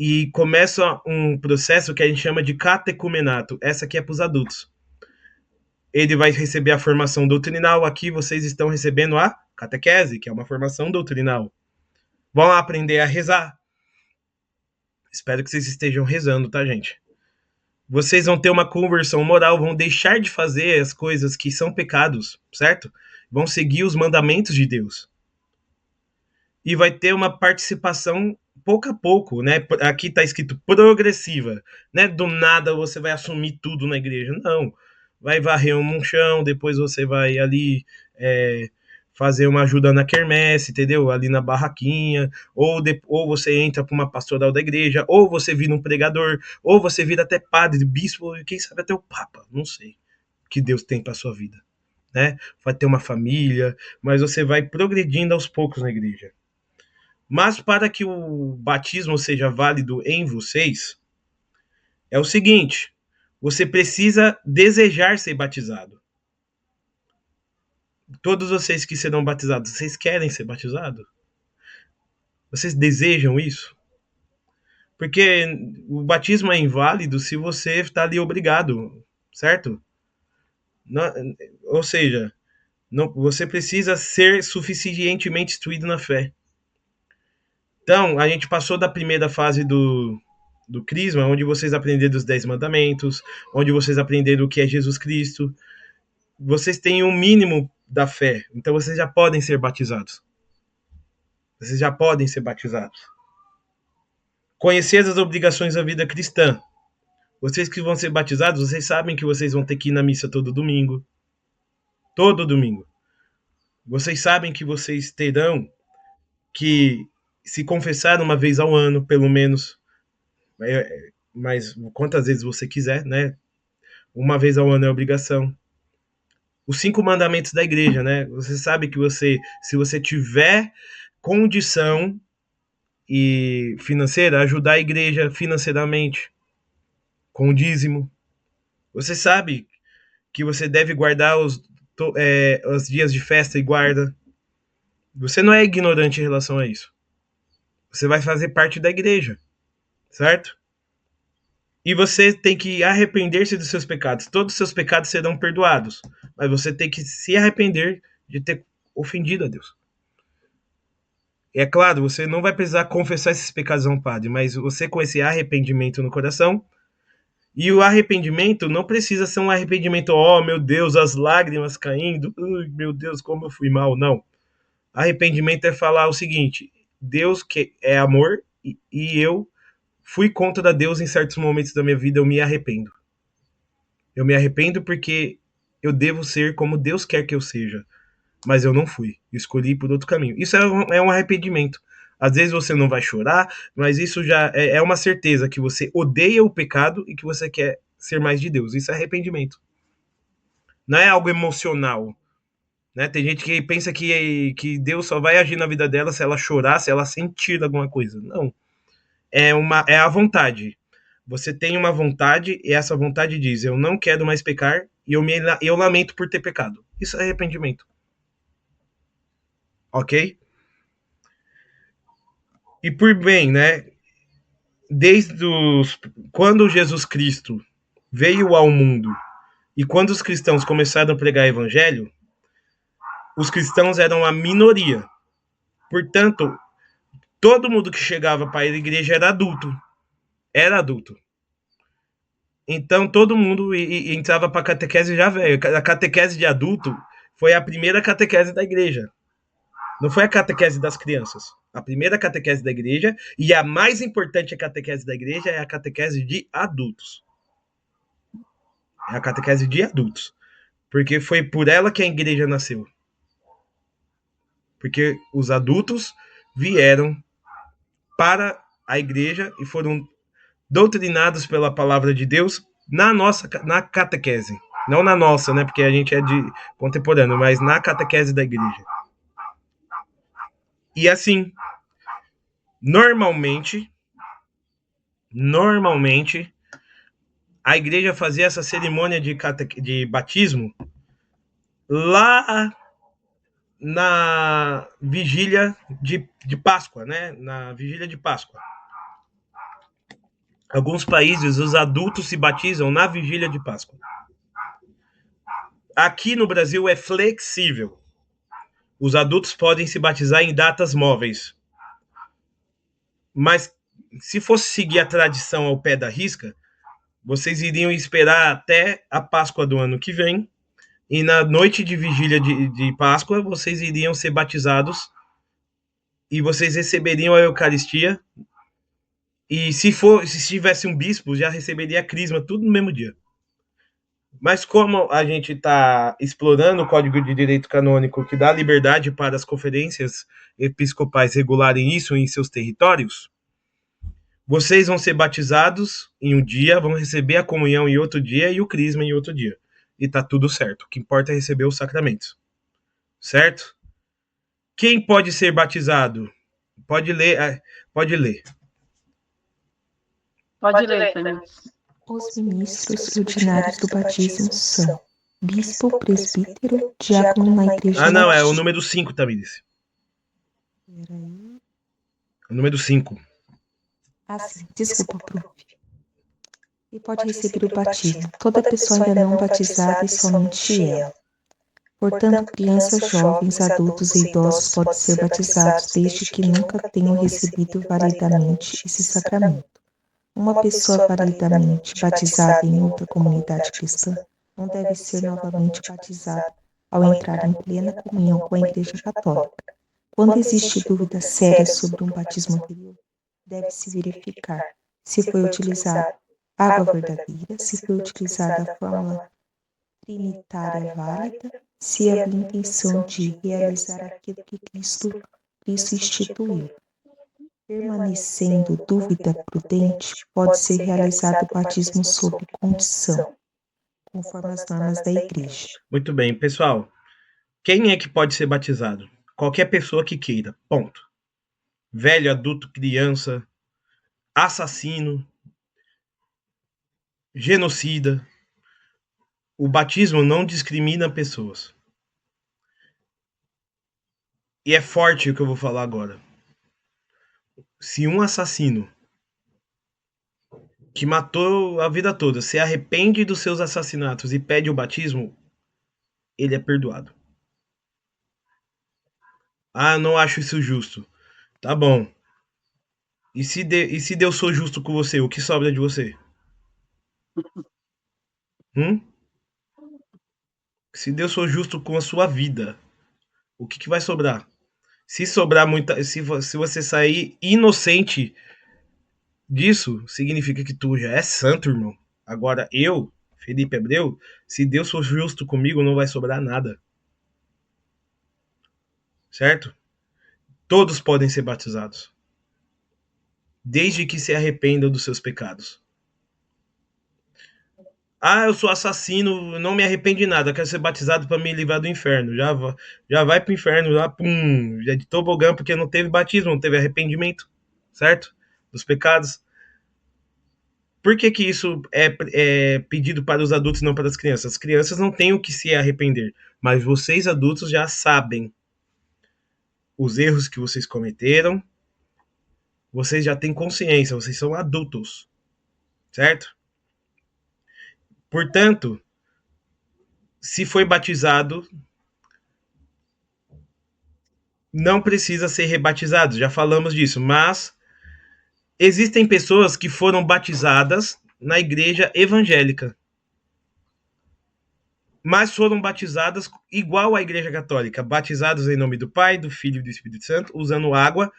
E começa um processo que a gente chama de catecumenato. Essa aqui é para os adultos. Ele vai receber a formação doutrinal. Aqui vocês estão recebendo a catequese, que é uma formação doutrinal. Vão aprender a rezar. Espero que vocês estejam rezando, tá, gente? Vocês vão ter uma conversão moral, vão deixar de fazer as coisas que são pecados, certo? Vão seguir os mandamentos de Deus. E vai ter uma participação pouco a pouco, né? Aqui está escrito progressiva, né? Do nada você vai assumir tudo na igreja, não. Vai varrer um chão, depois você vai ali fazer uma ajuda na quermesse, entendeu? Ali na barraquinha, ou você entra para uma pastoral da igreja, ou você vira um pregador, ou você vira até padre, bispo, e quem sabe até o papa, não sei o que Deus tem para sua vida, né? Vai ter uma família, mas você vai progredindo aos poucos na igreja. Mas para que o batismo seja válido em vocês, é o seguinte: você precisa desejar ser batizado. Todos vocês que serão batizados, vocês querem ser batizados? Vocês desejam isso? Porque o batismo é inválido se você está ali obrigado, certo? Não, ou seja, não, você precisa ser suficientemente instruído na fé. Então, a gente passou da primeira fase do Crisma, onde vocês aprenderam os 10 mandamentos, onde vocês aprenderam o que é Jesus Cristo. Vocês têm um mínimo da fé, então vocês já podem ser batizados. Vocês já podem ser batizados. Conhecer as obrigações da vida cristã. Vocês que vão ser batizados, vocês sabem que vocês vão ter que ir na missa todo domingo. Todo domingo. Vocês sabem que vocês terão que se confessar uma vez ao ano, pelo menos. Mas quantas vezes você quiser, né? Uma vez ao ano é obrigação. Os 5 mandamentos da igreja, né? Você sabe que se você tiver condição e financeira, ajudar a igreja financeiramente, com o dízimo. Você sabe que você deve guardar os dias de festa e guarda. Você não é ignorante em relação a isso. Você vai fazer parte da igreja, certo? E você tem que arrepender-se dos seus pecados. Todos os seus pecados serão perdoados. Mas você tem que se arrepender de ter ofendido a Deus. É claro, você não vai precisar confessar esses pecados a um padre, mas você com esse arrependimento no coração, e o arrependimento não precisa ser um arrependimento, oh meu Deus, as lágrimas caindo, meu Deus, como eu fui mal, não. Arrependimento é falar o seguinte: Deus que é amor e eu fui contra Deus em certos momentos da minha vida, eu me arrependo. Eu me arrependo porque eu devo ser como Deus quer que eu seja. mas eu não fui. Escolhi por outro caminho. Isso é um arrependimento. Às vezes você não vai chorar, mas isso já é uma certeza que você odeia o pecado e que você quer ser mais de Deus. Isso é arrependimento. Não é algo emocional. Né? Tem gente que pensa que Deus só vai agir na vida dela se ela chorar, se ela sentir alguma coisa. Não. É a vontade. Você tem uma vontade e essa vontade diz: eu não quero mais pecar e eu lamento por ter pecado. Isso é arrependimento. Ok? E por bem, né? Quando Jesus Cristo veio ao mundo e quando os cristãos começaram a pregar o evangelho, os cristãos eram a minoria. Portanto, todo mundo que chegava para a igreja era adulto. Era adulto. Então, todo mundo entrava para a catequese já velho. A catequese de adulto foi a primeira catequese da igreja. Não foi a catequese das crianças. A primeira catequese da igreja e a mais importante catequese da igreja é a catequese de adultos. É a catequese de adultos. Porque foi por ela que a igreja nasceu. Porque os adultos vieram para a igreja e foram doutrinados pela palavra de Deus na catequese. Não na nossa, né? Porque a gente é de contemporâneo, mas na catequese da igreja. E assim, normalmente, a igreja fazia essa cerimônia de batismo lá na vigília de Páscoa, né? Na vigília de Páscoa. Alguns países, os adultos se batizam na vigília de Páscoa. Aqui no Brasil é flexível. Os adultos podem se batizar em datas móveis. Mas se fosse seguir a tradição ao pé da risca, vocês iriam esperar até a Páscoa do ano que vem, e na noite de vigília de Páscoa, vocês iriam ser batizados e vocês receberiam a Eucaristia. E se tivesse um bispo, já receberia a crisma, tudo no mesmo dia. Mas como a gente está explorando o Código de Direito Canônico, que dá liberdade para as conferências episcopais regularem isso em seus territórios, vocês vão ser batizados em um dia, vão receber a comunhão em outro dia e o crisma em outro dia. E tá tudo certo. O que importa é receber os sacramentos. Certo? Quem pode ser batizado? Pode ler. Pode ler, também. Os ministros ordinários do batismo são bispo, presbítero, diácono na igreja. Ah, não, é o número 5, Tamires. Peraí. O número 5. Ah, sim. Desculpa, prof. E pode receber o batismo toda pessoa ainda não batizada e somente ela. Portanto, crianças, jovens, adultos e idosos podem ser batizados desde que nunca tenham recebido validamente esse sacramento. Uma pessoa validamente batizada em outra comunidade cristã não deve ser novamente batizada ao entrar em plena comunhão com a Igreja Católica. Quando existe dúvida séria sobre um batismo anterior, deve-se verificar se foi utilizada água verdadeira, se foi utilizada a fórmula trinitária válida, se havia intenção de realizar aquilo que Cristo instituiu. Permanecendo dúvida prudente, pode ser realizado o batismo sob condição, conforme as normas da Igreja. Muito bem, pessoal. Quem é que pode ser batizado? Qualquer pessoa que queira. Ponto. Velho, adulto, criança, assassino, genocida. O batismo não discrimina pessoas. E é forte o que eu vou falar agora. Se um assassino que matou a vida toda se arrepende dos seus assassinatos e pede o batismo, ele é perdoado. Ah, não acho isso justo. Tá bom. E se Deus for justo com você, o que sobra de você? Se Deus for justo com a sua vida, o que vai sobrar? Se sobrar muita, se você sair inocente disso, significa que tu já é santo, irmão. Agora eu, Felipe Abreu, se Deus for justo comigo, não vai sobrar nada. certo? Todos podem ser batizados, desde que se arrependam dos seus pecados. Ah, eu sou assassino, não me arrependo de nada, quero ser batizado para me livrar do inferno. Já vai pro inferno, já, pum, já de tobogã, porque não teve batismo, não teve arrependimento, certo? Dos pecados. Por que que isso é pedido para os adultos e não para as crianças? As crianças não têm o que se arrepender, mas vocês adultos já sabem os erros que vocês cometeram, vocês já têm consciência, vocês são adultos, certo? Portanto, se foi batizado, não precisa ser rebatizado, já falamos disso, mas existem pessoas que foram batizadas na igreja evangélica, mas foram batizadas igual à igreja católica, batizados em nome do Pai, do Filho e do Espírito Santo, usando água.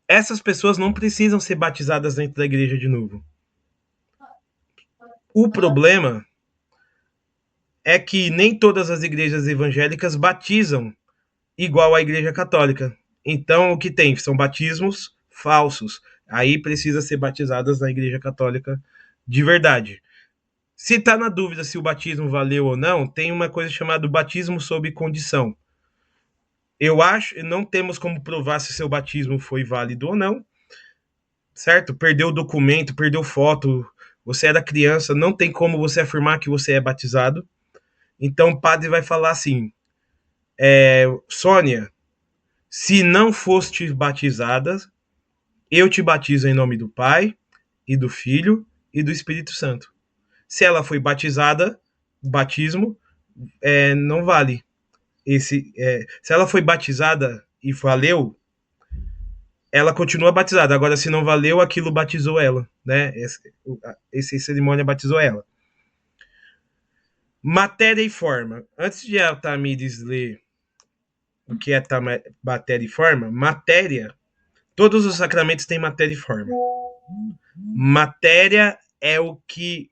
Essas pessoas não precisam ser batizadas dentro da igreja de novo. O problema é que nem todas as igrejas evangélicas batizam igual à igreja católica. Então, o que tem são batismos falsos. Aí precisa ser batizadas na igreja católica de verdade. Se está na dúvida se o batismo valeu ou não, tem uma coisa chamada batismo sob condição. Eu acho, não temos como provar se seu batismo foi válido ou não, certo? Perdeu documento, perdeu foto, você era criança, não tem como você afirmar que você é batizado. Então o padre vai falar assim, Sônia, se não foste batizada, eu te batizo em nome do Pai, e do Filho, e do Espírito Santo. Se ela foi batizada, o batismo não vale. Se ela foi batizada e valeu, ela continua batizada. Agora, se não valeu, aquilo batizou ela, né? Essa cerimônia batizou ela. Matéria e forma. Antes de a Tamires ler o que é matéria e forma, matéria, todos os sacramentos têm matéria e forma. Matéria é o que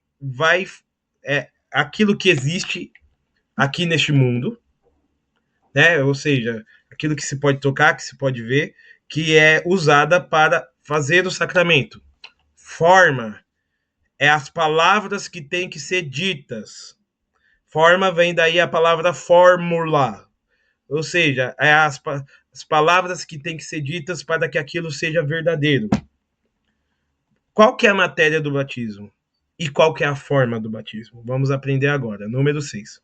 é aquilo que existe aqui neste mundo, né? Ou seja, aquilo que se pode tocar, que se pode ver, que é usada para fazer o sacramento. Forma é as palavras que têm que ser ditas. Forma vem daí a palavra fórmula, ou seja, é as palavras que têm que ser ditas para que aquilo seja verdadeiro. Qual que é a matéria do batismo? E qual que é a forma do batismo? Vamos aprender agora. Número 6.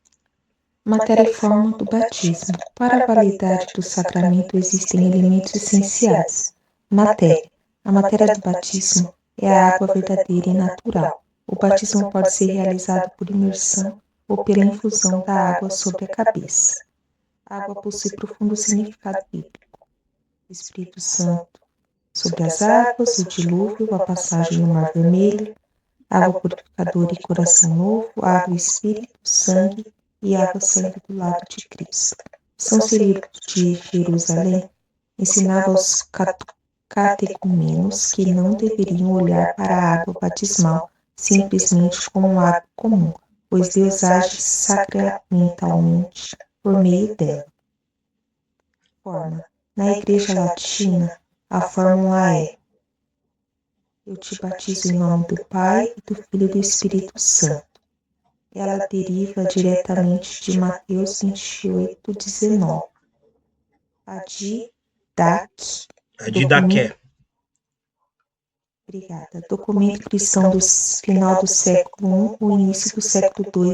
Matéria e forma do batismo. Para a validade do sacramento existem elementos essenciais. Matéria. A matéria do batismo é a água verdadeira e natural. O batismo pode ser realizado por imersão ou pela infusão da água sobre a cabeça. A água possui profundo significado bíblico. O Espírito Santo sobre as águas, o dilúvio, a passagem no Mar Vermelho, água purificadora e coração novo, água e espírito, sangue e água saindo do lado de Cristo. São Cirilo de Jerusalém ensinava aos catecumenos que não deveriam olhar para a água batismal simplesmente como água comum, pois Deus age sacramentalmente por meio dela. Forma. Na Igreja Latina, a fórmula é: eu te batizo em nome do Pai, do Filho e do Espírito Santo. Ela deriva diretamente de Mateus 28:19. A didaqué. Obrigada. Documento cristão do final do século I ou início do século II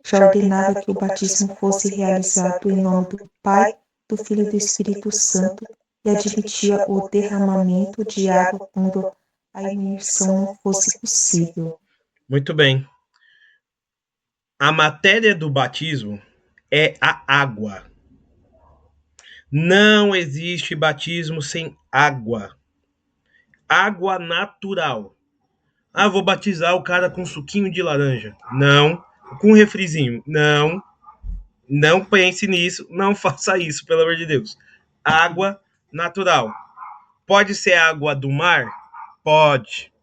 já ordenava que o batismo fosse realizado em nome do Pai, do Filho e do Espírito Santo e admitia o derramamento de água quando a imersão não fosse possível. Muito bem. A matéria do batismo é a água. Não existe batismo sem água. Água natural. Ah, vou batizar o cara com suquinho de laranja. Não. Com refrizinho. Não. Não pense nisso. Não faça isso, pelo amor de Deus. Água natural. Pode ser água do mar? Pode.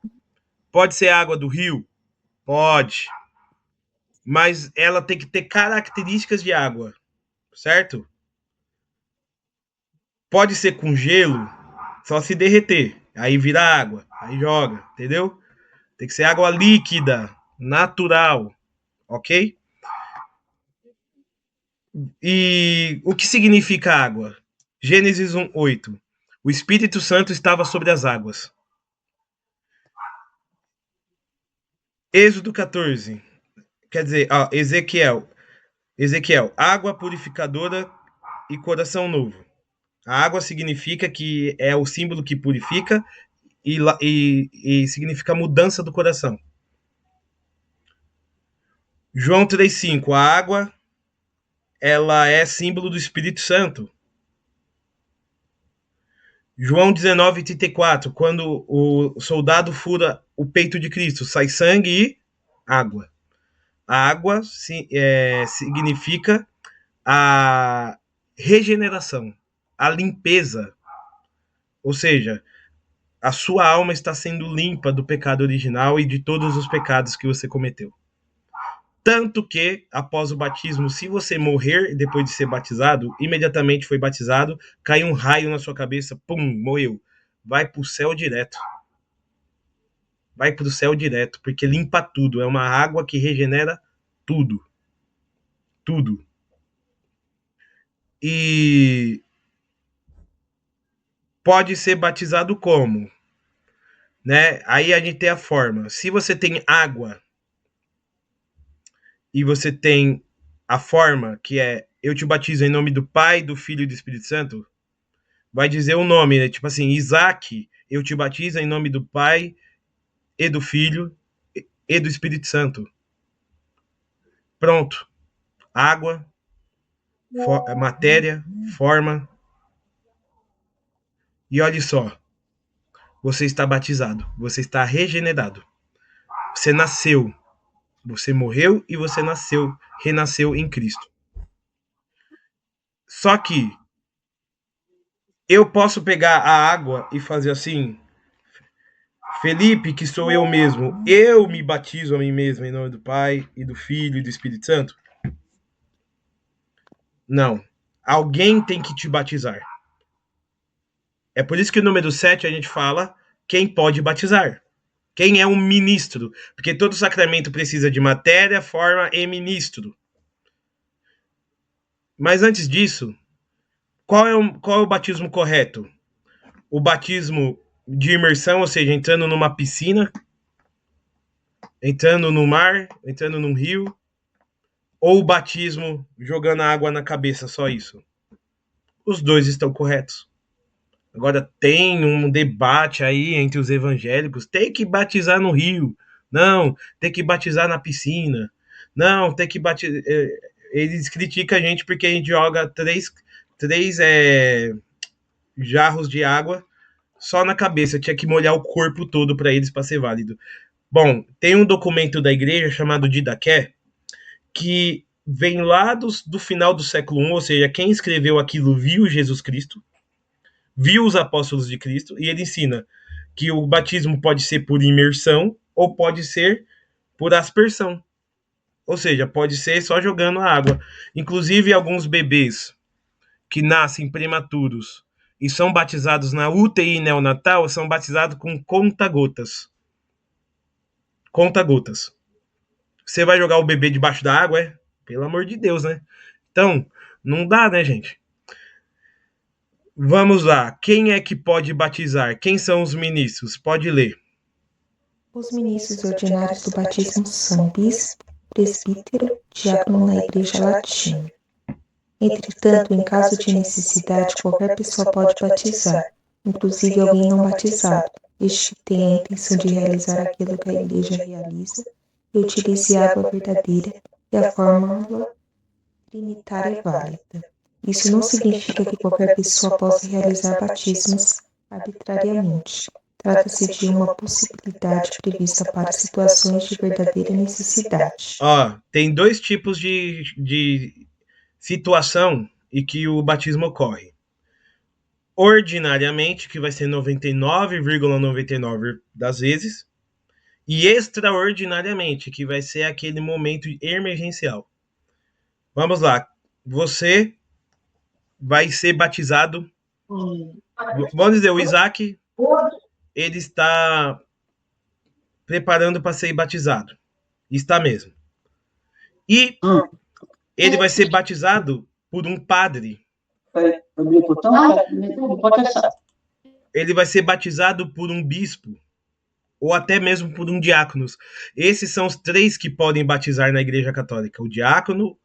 Pode ser água do rio? Pode. Mas ela tem que ter características de água, certo? Pode ser com gelo, só se derreter. Aí vira água, aí joga, entendeu? Tem que ser água líquida, natural, ok? E o que significa água? Gênesis 1:8. O Espírito Santo estava sobre as águas. Êxodo 14. Quer dizer, Ezequiel, água purificadora e coração novo. A água significa que é o símbolo que purifica e significa mudança do coração. João 3:5. A água, ela é símbolo do Espírito Santo. João 19:34. Quando o soldado fura o peito de Cristo, sai sangue e água. A água significa a regeneração, a limpeza. Ou seja, a sua alma está sendo limpa do pecado original e de todos os pecados que você cometeu. Tanto que, após o batismo, se você morrer depois de ser batizado, imediatamente foi batizado, cai um raio na sua cabeça, pum, morreu. Vai pro céu direto. Vai pro céu direto, porque limpa tudo. É uma água que regenera tudo. Tudo. E pode ser batizado como? Né? Aí a gente tem a forma. Se você tem água e você tem a forma que é eu te batizo em nome do Pai, do Filho e do Espírito Santo, vai dizer o nome, né? Tipo assim, Isaac, eu te batizo em nome do Pai e do Filho e do Espírito Santo. Pronto. Água, matéria, forma. E olha só, você está batizado, você está regenerado. Você nasceu, você morreu e você nasceu, renasceu em Cristo. Só que eu posso pegar a água e fazer assim, Felipe, que sou eu mesmo, eu me batizo a mim mesmo em nome do Pai e do Filho e do Espírito Santo? Não. Alguém tem que te batizar. É por isso que no número 7 a gente fala quem pode batizar. Quem é um ministro? Porque todo sacramento precisa de matéria, forma e ministro. Mas antes disso, qual é o batismo correto? O batismo de imersão, ou seja, entrando numa piscina, entrando no mar, entrando num rio, ou o batismo jogando água na cabeça, só isso? Os dois estão corretos. Agora tem um debate aí entre os evangélicos, tem que batizar no rio, não, tem que batizar na piscina, não, tem que batizar... Eles criticam a gente porque a gente joga três jarros de água só na cabeça, tinha que molhar o corpo todo para eles para ser válido. Bom, tem um documento da igreja chamado Didaqué, que vem lá do final do século I, ou seja, quem escreveu aquilo viu Jesus Cristo, viu os apóstolos de Cristo, e ele ensina que o batismo pode ser por imersão ou pode ser por aspersão. Ou seja, pode ser só jogando a água. Inclusive, alguns bebês que nascem prematuros e são batizados na UTI neonatal são batizados com conta-gotas. Conta-gotas. Você vai jogar o bebê debaixo da água, é? Pelo amor de Deus, né? Então, não dá, né, gente? Vamos lá. Quem é que pode batizar? Quem são os ministros? Pode ler. Os ministros ordinários do batismo são bispo, presbítero, diácono na Igreja Latina. Entretanto, em caso de necessidade, qualquer pessoa pode batizar, inclusive alguém não batizado, este que tem a intenção de realizar aquilo que a Igreja realiza e utilize a água verdadeira e a fórmula trinitária válida. Isso não significa que qualquer pessoa possa realizar batismos arbitrariamente. Trata-se de uma possibilidade prevista para situações de verdadeira necessidade. Tem dois tipos de situação em que o batismo ocorre. Ordinariamente, que vai ser 99,99 das vezes, e extraordinariamente, que vai ser aquele momento emergencial. Vamos lá. Você vai ser batizado Vamos dizer, o Isaac, ele está preparando para ser batizado. Está mesmo. E ele vai ser batizado por um padre. Ele vai ser batizado por um bispo, ou até mesmo por um diácono. Esses são os 3 que podem batizar na Igreja Católica: o diácono,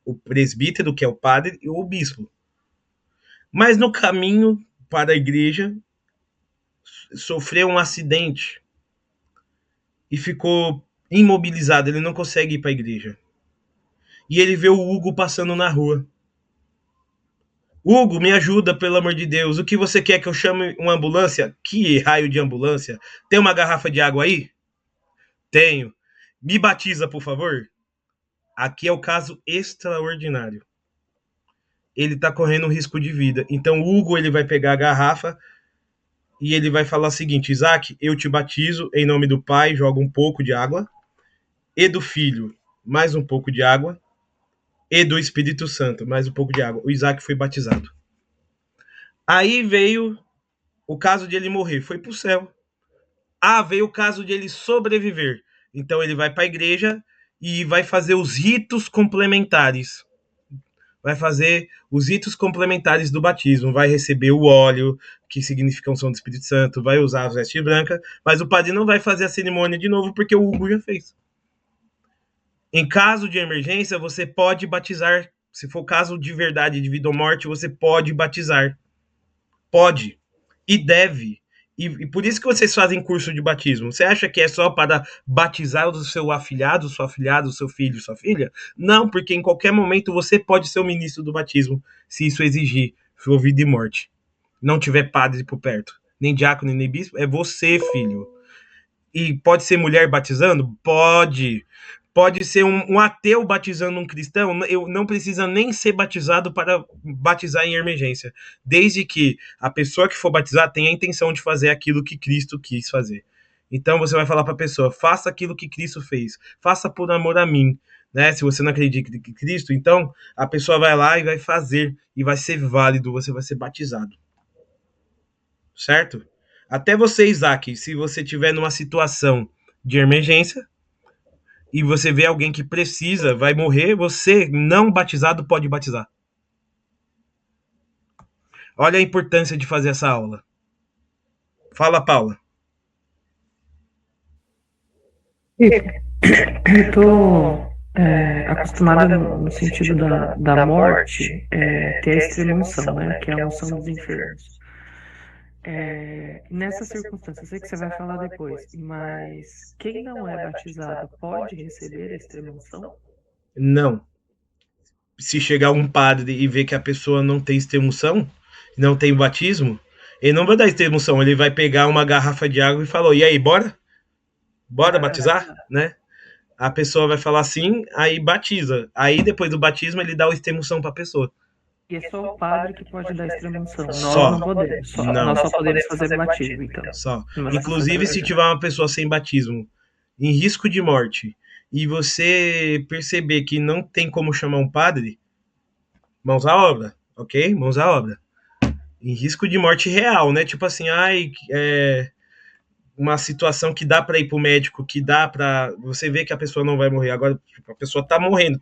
o presbítero, que é o padre, e o bispo. Mas no caminho para a igreja, sofreu um acidente e ficou imobilizado, ele não consegue ir para a igreja. E ele vê o Hugo passando na rua. Hugo, me ajuda, pelo amor de Deus. O que você quer, que eu chame uma ambulância? Que raio de ambulância? Tem uma garrafa de água aí? Tenho. Me batiza, por favor. Aqui é o caso extraordinário. Ele está correndo um risco de vida. Então o Hugo, ele vai pegar a garrafa e ele vai falar o seguinte: Isaac, eu te batizo em nome do Pai, joga um pouco de água, e do Filho, mais um pouco de água, e do Espírito Santo, mais um pouco de água. O Isaac foi batizado. Aí veio o caso de ele morrer, foi pro céu. Veio o caso de ele sobreviver. Então ele vai para a igreja e vai fazer os ritos complementares. Vai fazer os ritos complementares do batismo. Vai receber o óleo, que significa a unção do Espírito Santo, vai usar a veste branca, mas o padre não vai fazer a cerimônia de novo porque o Hugo já fez. Em caso de emergência, você pode batizar. Se for caso de verdade, de vida ou morte, você pode batizar. Pode. E deve. E por isso que vocês fazem curso de batismo. Você acha que é só para batizar o seu afilhado, sua afilhada, o seu filho, sua filha? Não, porque em qualquer momento você pode ser o ministro do batismo, se isso exigir for vida e morte. Não tiver padre por perto, nem diácono, nem bispo, é você, filho. E pode ser mulher batizando? Pode. Pode ser um ateu batizando um cristão. Eu não precisa nem ser batizado para batizar em emergência, desde que a pessoa que for batizar tenha a intenção de fazer aquilo que Cristo quis fazer. Então você vai falar para a pessoa: faça aquilo que Cristo fez, faça por amor a mim, né? Se você não acredita em Cristo, então a pessoa vai lá e vai fazer, e vai ser válido, você vai ser batizado, certo? Até você, Isaac, se você tiver numa situação de emergência e você vê alguém que precisa, vai morrer, você, não batizado, pode batizar. Olha a importância de fazer essa aula. Fala, Paula. Eu estou acostumada no sentido da morte, ter a extrema unção, né? Que é a unção dos enfermos. Nessa circunstância, eu sei que você vai falar depois, mas quem não é batizado pode receber a extrema unção? Não. Se chegar um padre e ver que a pessoa não tem extrema-unção, não tem batismo, ele não vai dar extrema-unção, ele vai pegar uma garrafa de água e falou: e aí, bora? Bora batizar? Né? A pessoa vai falar sim, aí batiza. Aí depois do batismo ele dá o extrema-unção para a pessoa. E é só o padre que pode dar extrema-unção. Só. Nós não podemos. Não. Nós só podemos fazer batismo, então. Só. Inclusive, se tiver uma pessoa sem batismo, em risco de morte, e você perceber que não tem como chamar um padre, mãos à obra, ok? Mãos à obra. Em risco de morte real, né? Tipo assim, uma situação que dá para ir pro médico, que dá para você ver que a pessoa não vai morrer. Agora, tipo, a pessoa tá morrendo,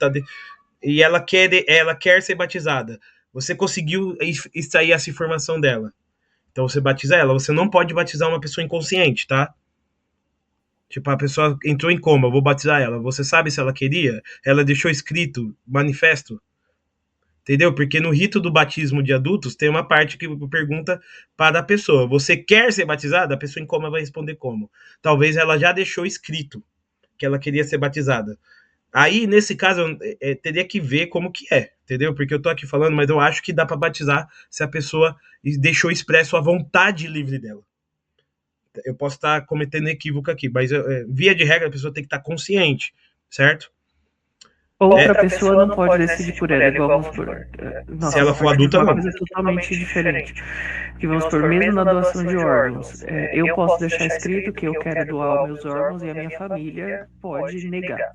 e ela quer ser batizada. Você conseguiu extrair essa informação dela. Então você batiza ela. Você não pode batizar uma pessoa inconsciente, tá? Tipo, a pessoa entrou em coma, eu vou batizar ela. Você sabe se ela queria? Ela deixou escrito, manifesto? Entendeu? Porque no rito do batismo de adultos tem uma parte que pergunta para a pessoa: você quer ser batizada? A pessoa em coma vai responder como. Talvez ela já deixou escrito que ela queria ser batizada. Aí, nesse caso, teria que ver como que é, entendeu? Porque eu tô aqui falando, mas eu acho que dá para batizar se a pessoa deixou expresso a vontade livre dela. Eu posso estar cometendo equívoco aqui, mas via de regra a pessoa tem que estar consciente, certo? Outra pessoa não pode decidir por ela, igual vamos supor. Se ela for adulta, não. É uma coisa totalmente diferente. Que vamos supor, mesmo na doação de órgãos, eu posso deixar escrito que eu quero doar os meus órgãos e a minha família pode negar.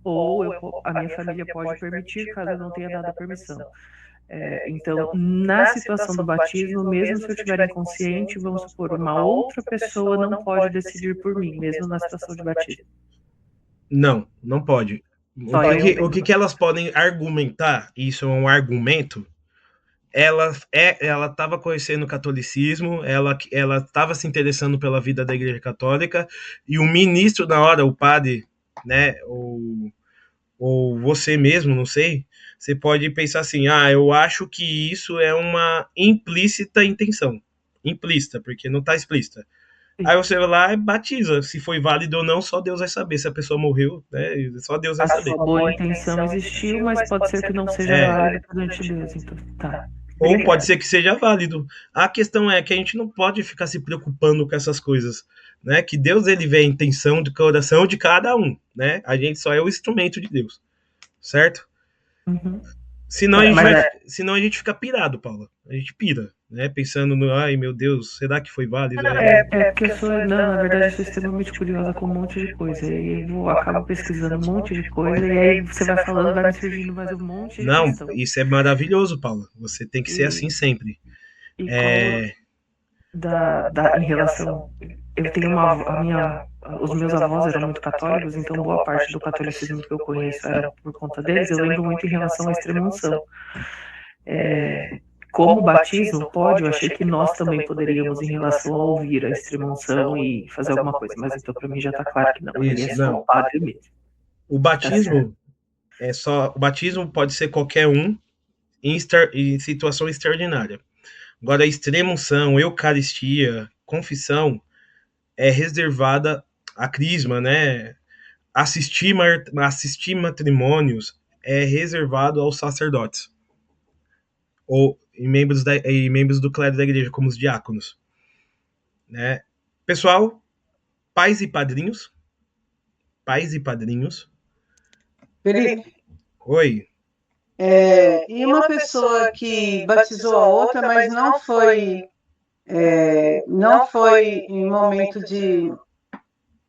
Ou a minha família pode permitir, caso eu não tenha dado a permissão. Então, na situação do batismo, mesmo se eu estiver inconsciente, vamos supor, uma outra pessoa não pode decidir por mim, mesmo na situação de batismo. Não, não pode. O que elas podem argumentar, isso é um argumento, ela estava conhecendo o catolicismo, ela estava se interessando pela vida da Igreja Católica, e o ministro na hora, o padre, né, ou você mesmo, não sei, você pode pensar assim, eu acho que isso é uma implícita intenção. Implícita, porque não está explícita. Sim. Aí você vai lá e batiza. Se foi válido ou não, só Deus vai saber. Se a pessoa morreu, né? Só Deus vai saber. A boa intenção existiu, mas pode ser que não seja válida perante Deus. Então, tá. Ou pode ser que seja válido. A questão é que a gente não pode ficar se preocupando com essas coisas, né? Que Deus, ele vê a intenção do coração de cada um, né? A gente só é o instrumento de Deus, certo? Uhum. Senão a gente fica pirado, Paula. A gente pira, né? Pensando no, ai meu Deus, será que foi válido? Porque eu sou, na verdade, eu sou extremamente curiosa com um monte de coisa. E eu acabo pesquisando um monte de coisa, e aí você vai falando, vai me surgindo mais um monte de questão. Isso é maravilhoso, Paula. Você tem que ser assim sempre. E em relação. Eu tenho os meus avós eram muito católicos, então boa parte do catolicismo que eu conheço era por conta deles. Eu lembro muito em relação à extrema-unção. Como o batismo pode, eu achei que nós também poderíamos em relação a ouvir a extrema-unção e fazer alguma coisa, mas então para mim já está claro que não, ele é só o padre mesmo. O batismo o batismo pode ser qualquer um em situação extraordinária. Agora, a extrema-unção, eucaristia, confissão é reservada a crisma, né? Assistir matrimônios é reservado aos sacerdotes ou membros do clero da igreja, como os diáconos, né? Pessoal, pais e padrinhos. Felipe. Oi. E uma pessoa que batizou a outra, mas não foi em momento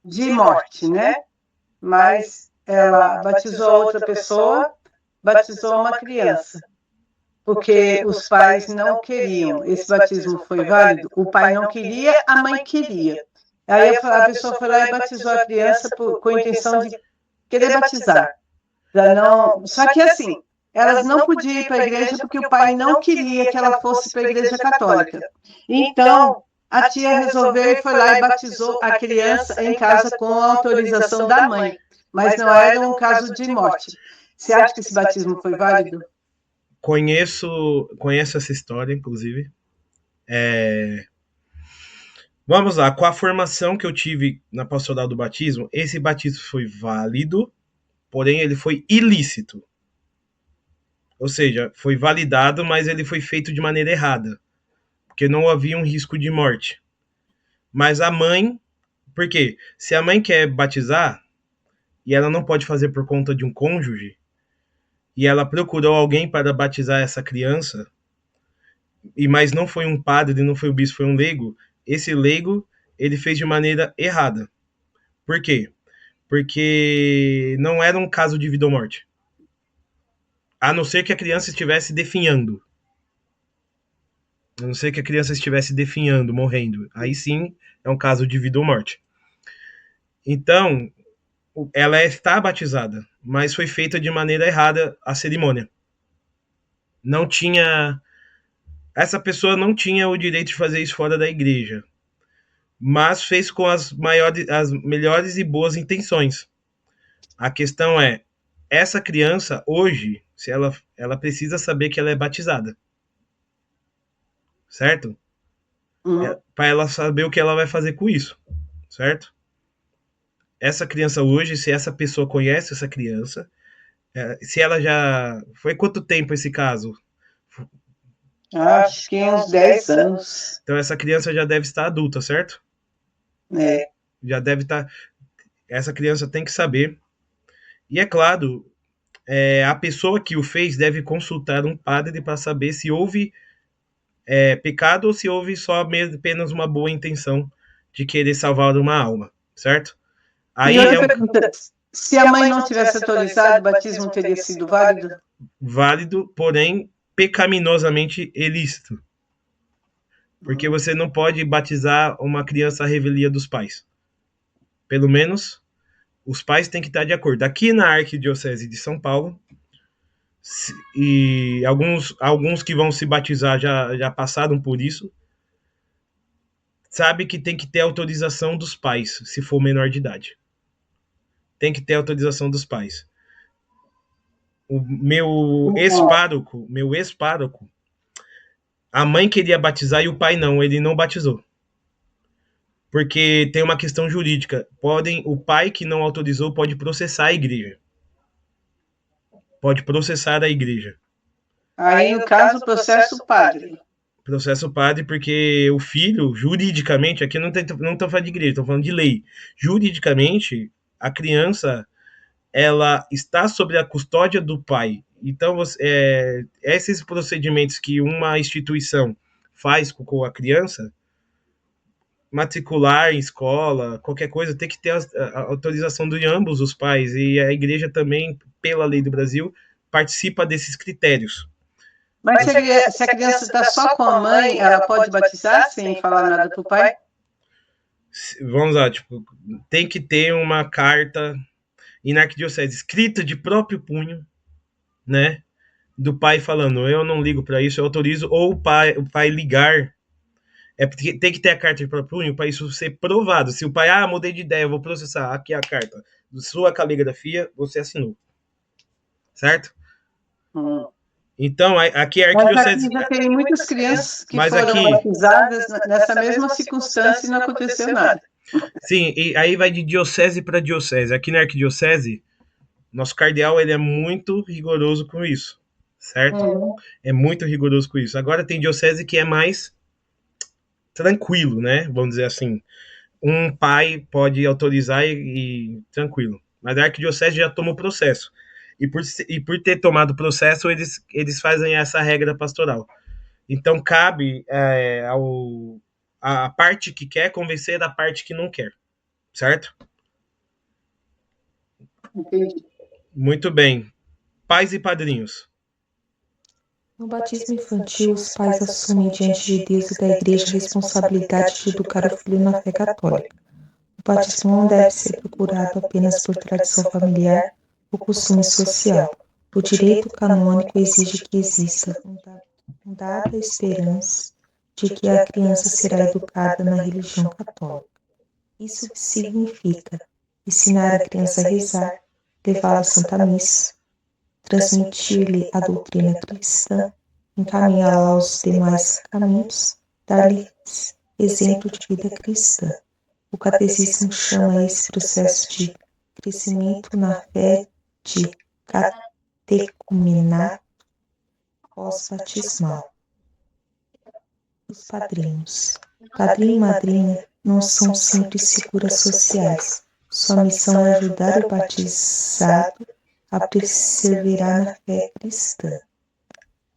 de morte, né? Mas ela batizou a outra pessoa, batizou uma criança, porque os pais não queriam. Esse batismo foi válido? O pai não queria, a mãe queria. Aí a pessoa foi lá e batizou a criança com a intenção de querer batizar. Só que assim, elas não podiam ir para a igreja porque o pai não queria que ela fosse para a igreja católica. Então, a tia resolveu e foi lá e batizou a criança em casa com a autorização da mãe. Mas não era um caso de morte. Você acha que esse batismo foi válido? Conheço essa história, inclusive. Vamos lá, com a formação que eu tive na pastoral do batismo, esse batismo foi válido, porém ele foi ilícito. Ou seja, foi validado, mas ele foi feito de maneira errada, porque não havia um risco de morte. Mas a mãe, por quê? Se a mãe quer batizar, e ela não pode fazer por conta de um cônjuge, e ela procurou alguém para batizar essa criança, mas não foi um padre, não foi o bispo, foi um leigo, esse leigo, ele fez de maneira errada. Por quê? Porque não era um caso de vida ou morte. A não ser que a criança estivesse definhando. A não ser que a criança estivesse definhando, morrendo. Aí sim é um caso de vida ou morte. Então, ela está batizada, mas foi feita de maneira errada a cerimônia. Não tinha... Essa pessoa não tinha o direito de fazer isso fora da igreja, mas fez com as melhores e boas intenções. A questão é, essa criança, hoje, se ela precisa saber que ela é batizada. Certo? Para ela saber o que ela vai fazer com isso. Certo? Essa criança hoje, se essa pessoa conhece essa criança, se ela já... Foi quanto tempo esse caso? Acho que uns 10 anos. Então essa criança já deve estar adulta, certo? Já deve estar... Essa criança tem que saber. E é claro, a pessoa que o fez deve consultar um padre para saber se houve pecado ou se houve só apenas uma boa intenção de querer salvar uma alma, certo? Aí pergunta, se a mãe não tivesse autorizado, o batismo teria sido válido? Válido, porém pecaminosamente ilícito. Porque você não pode batizar uma criança à revelia dos pais. Pelo menos, os pais têm que estar de acordo. Aqui na Arquidiocese de São Paulo, e alguns que vão se batizar já passaram por isso, sabe que tem que ter autorização dos pais, se for menor de idade. Tem que ter autorização dos pais. O meu ex-pároco, a mãe queria batizar e o pai não, ele não batizou. Porque tem uma questão jurídica. O pai que não autorizou pode processar a igreja. Pode processar a igreja. Aí, no caso, processo o padre. Processo o padre, porque o filho, juridicamente, aqui não estou falando de igreja, estou falando de lei. Juridicamente, a criança, ela está sob a custódia do pai. Então, esses procedimentos que uma instituição faz com a criança, matricular em escola, qualquer coisa, tem que ter a autorização de ambos os pais. E a igreja também, pela lei do Brasil, participa desses critérios. Mas se a criança está só com a mãe, ela pode batizar sem falar nada para o pai? Vamos lá, tem que ter uma carta na arquidiocese escrita de próprio punho, né, do pai falando, eu não ligo para isso, eu autorizo, ou o pai ligar. Tem que ter a carta de próprio punho para isso ser provado. Se o pai, mudei de ideia, eu vou processar, aqui a carta, sua caligrafia, você assinou. Certo? Então, aqui a arquidiocese... Mas aqui já tem muitas crianças que foram batizadas nessa mesma circunstância e não aconteceu nada. Sim, e aí vai de diocese para diocese. Aqui na arquidiocese, nosso cardeal, ele é muito rigoroso com isso, certo? É muito rigoroso com isso. Agora tem diocese que é mais tranquilo, né? Vamos dizer assim. Um pai pode autorizar e tranquilo. Mas a arquidiocese já tomou processo. E por ter tomado o processo, eles fazem essa regra pastoral. Então, cabe a parte que quer convencer da parte que não quer. Certo? Entendi. Muito bem. Pais e padrinhos. No batismo infantil, os pais assumem diante de Deus e da Igreja a responsabilidade de educar o filho na fé católica. O batismo não deve ser procurado apenas por tradição familiar ou costume social. O direito canônico exige que exista fundada esperança de que a criança será educada na religião católica. Isso significa ensinar a criança a rezar, levá-la à Santa Missa, transmitir-lhe a doutrina cristã, encaminhá-la aos demais caminhos, dar-lhe exemplo de vida cristã. O catecismo chama esse processo de crescimento na fé de catecumenato pós-batismal. Os padrinhos. Padrinho e madrinha não são simples figuras sociais. Sua missão é ajudar o batizado a perseverar na fé cristã.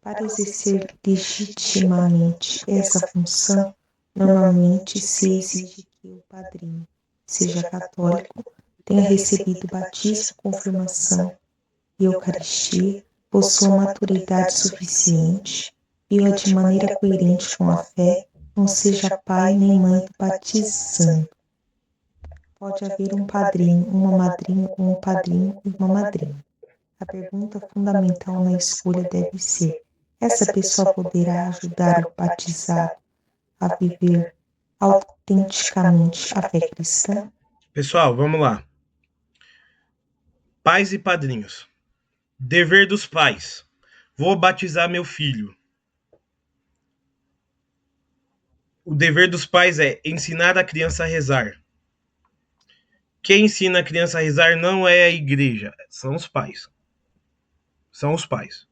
Para exercer legitimamente essa função, normalmente se exige que o padrinho seja católico, tenha recebido batismo, confirmação e Eucaristia, possua maturidade suficiente, viva de maneira coerente com a fé, não seja pai nem mãe do batizando. Pode haver um padrinho, uma madrinha ou um padrinho e uma madrinha. A pergunta fundamental na escolha deve ser: essa pessoa poderá ajudar o batizado a viver autenticamente a fé cristã? Pessoal, vamos lá. Pais e padrinhos. Dever dos pais. Vou batizar meu filho. O dever dos pais é ensinar a criança a rezar. Quem ensina a criança a rezar não é a igreja, são os pais. São os pais.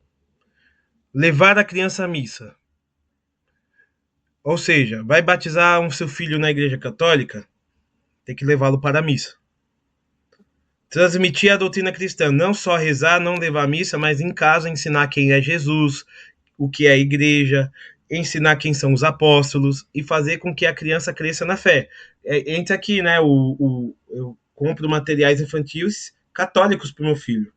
Levar a criança à missa. Ou seja, vai batizar seu filho na igreja católica, tem que levá-lo para a missa. Transmitir a doutrina cristã, não só rezar, não levar a missa, mas em casa ensinar quem é Jesus, o que é a igreja, ensinar quem são os apóstolos e fazer com que a criança cresça na fé. Entra aqui, né? Eu compro materiais infantis católicos para o meu filho,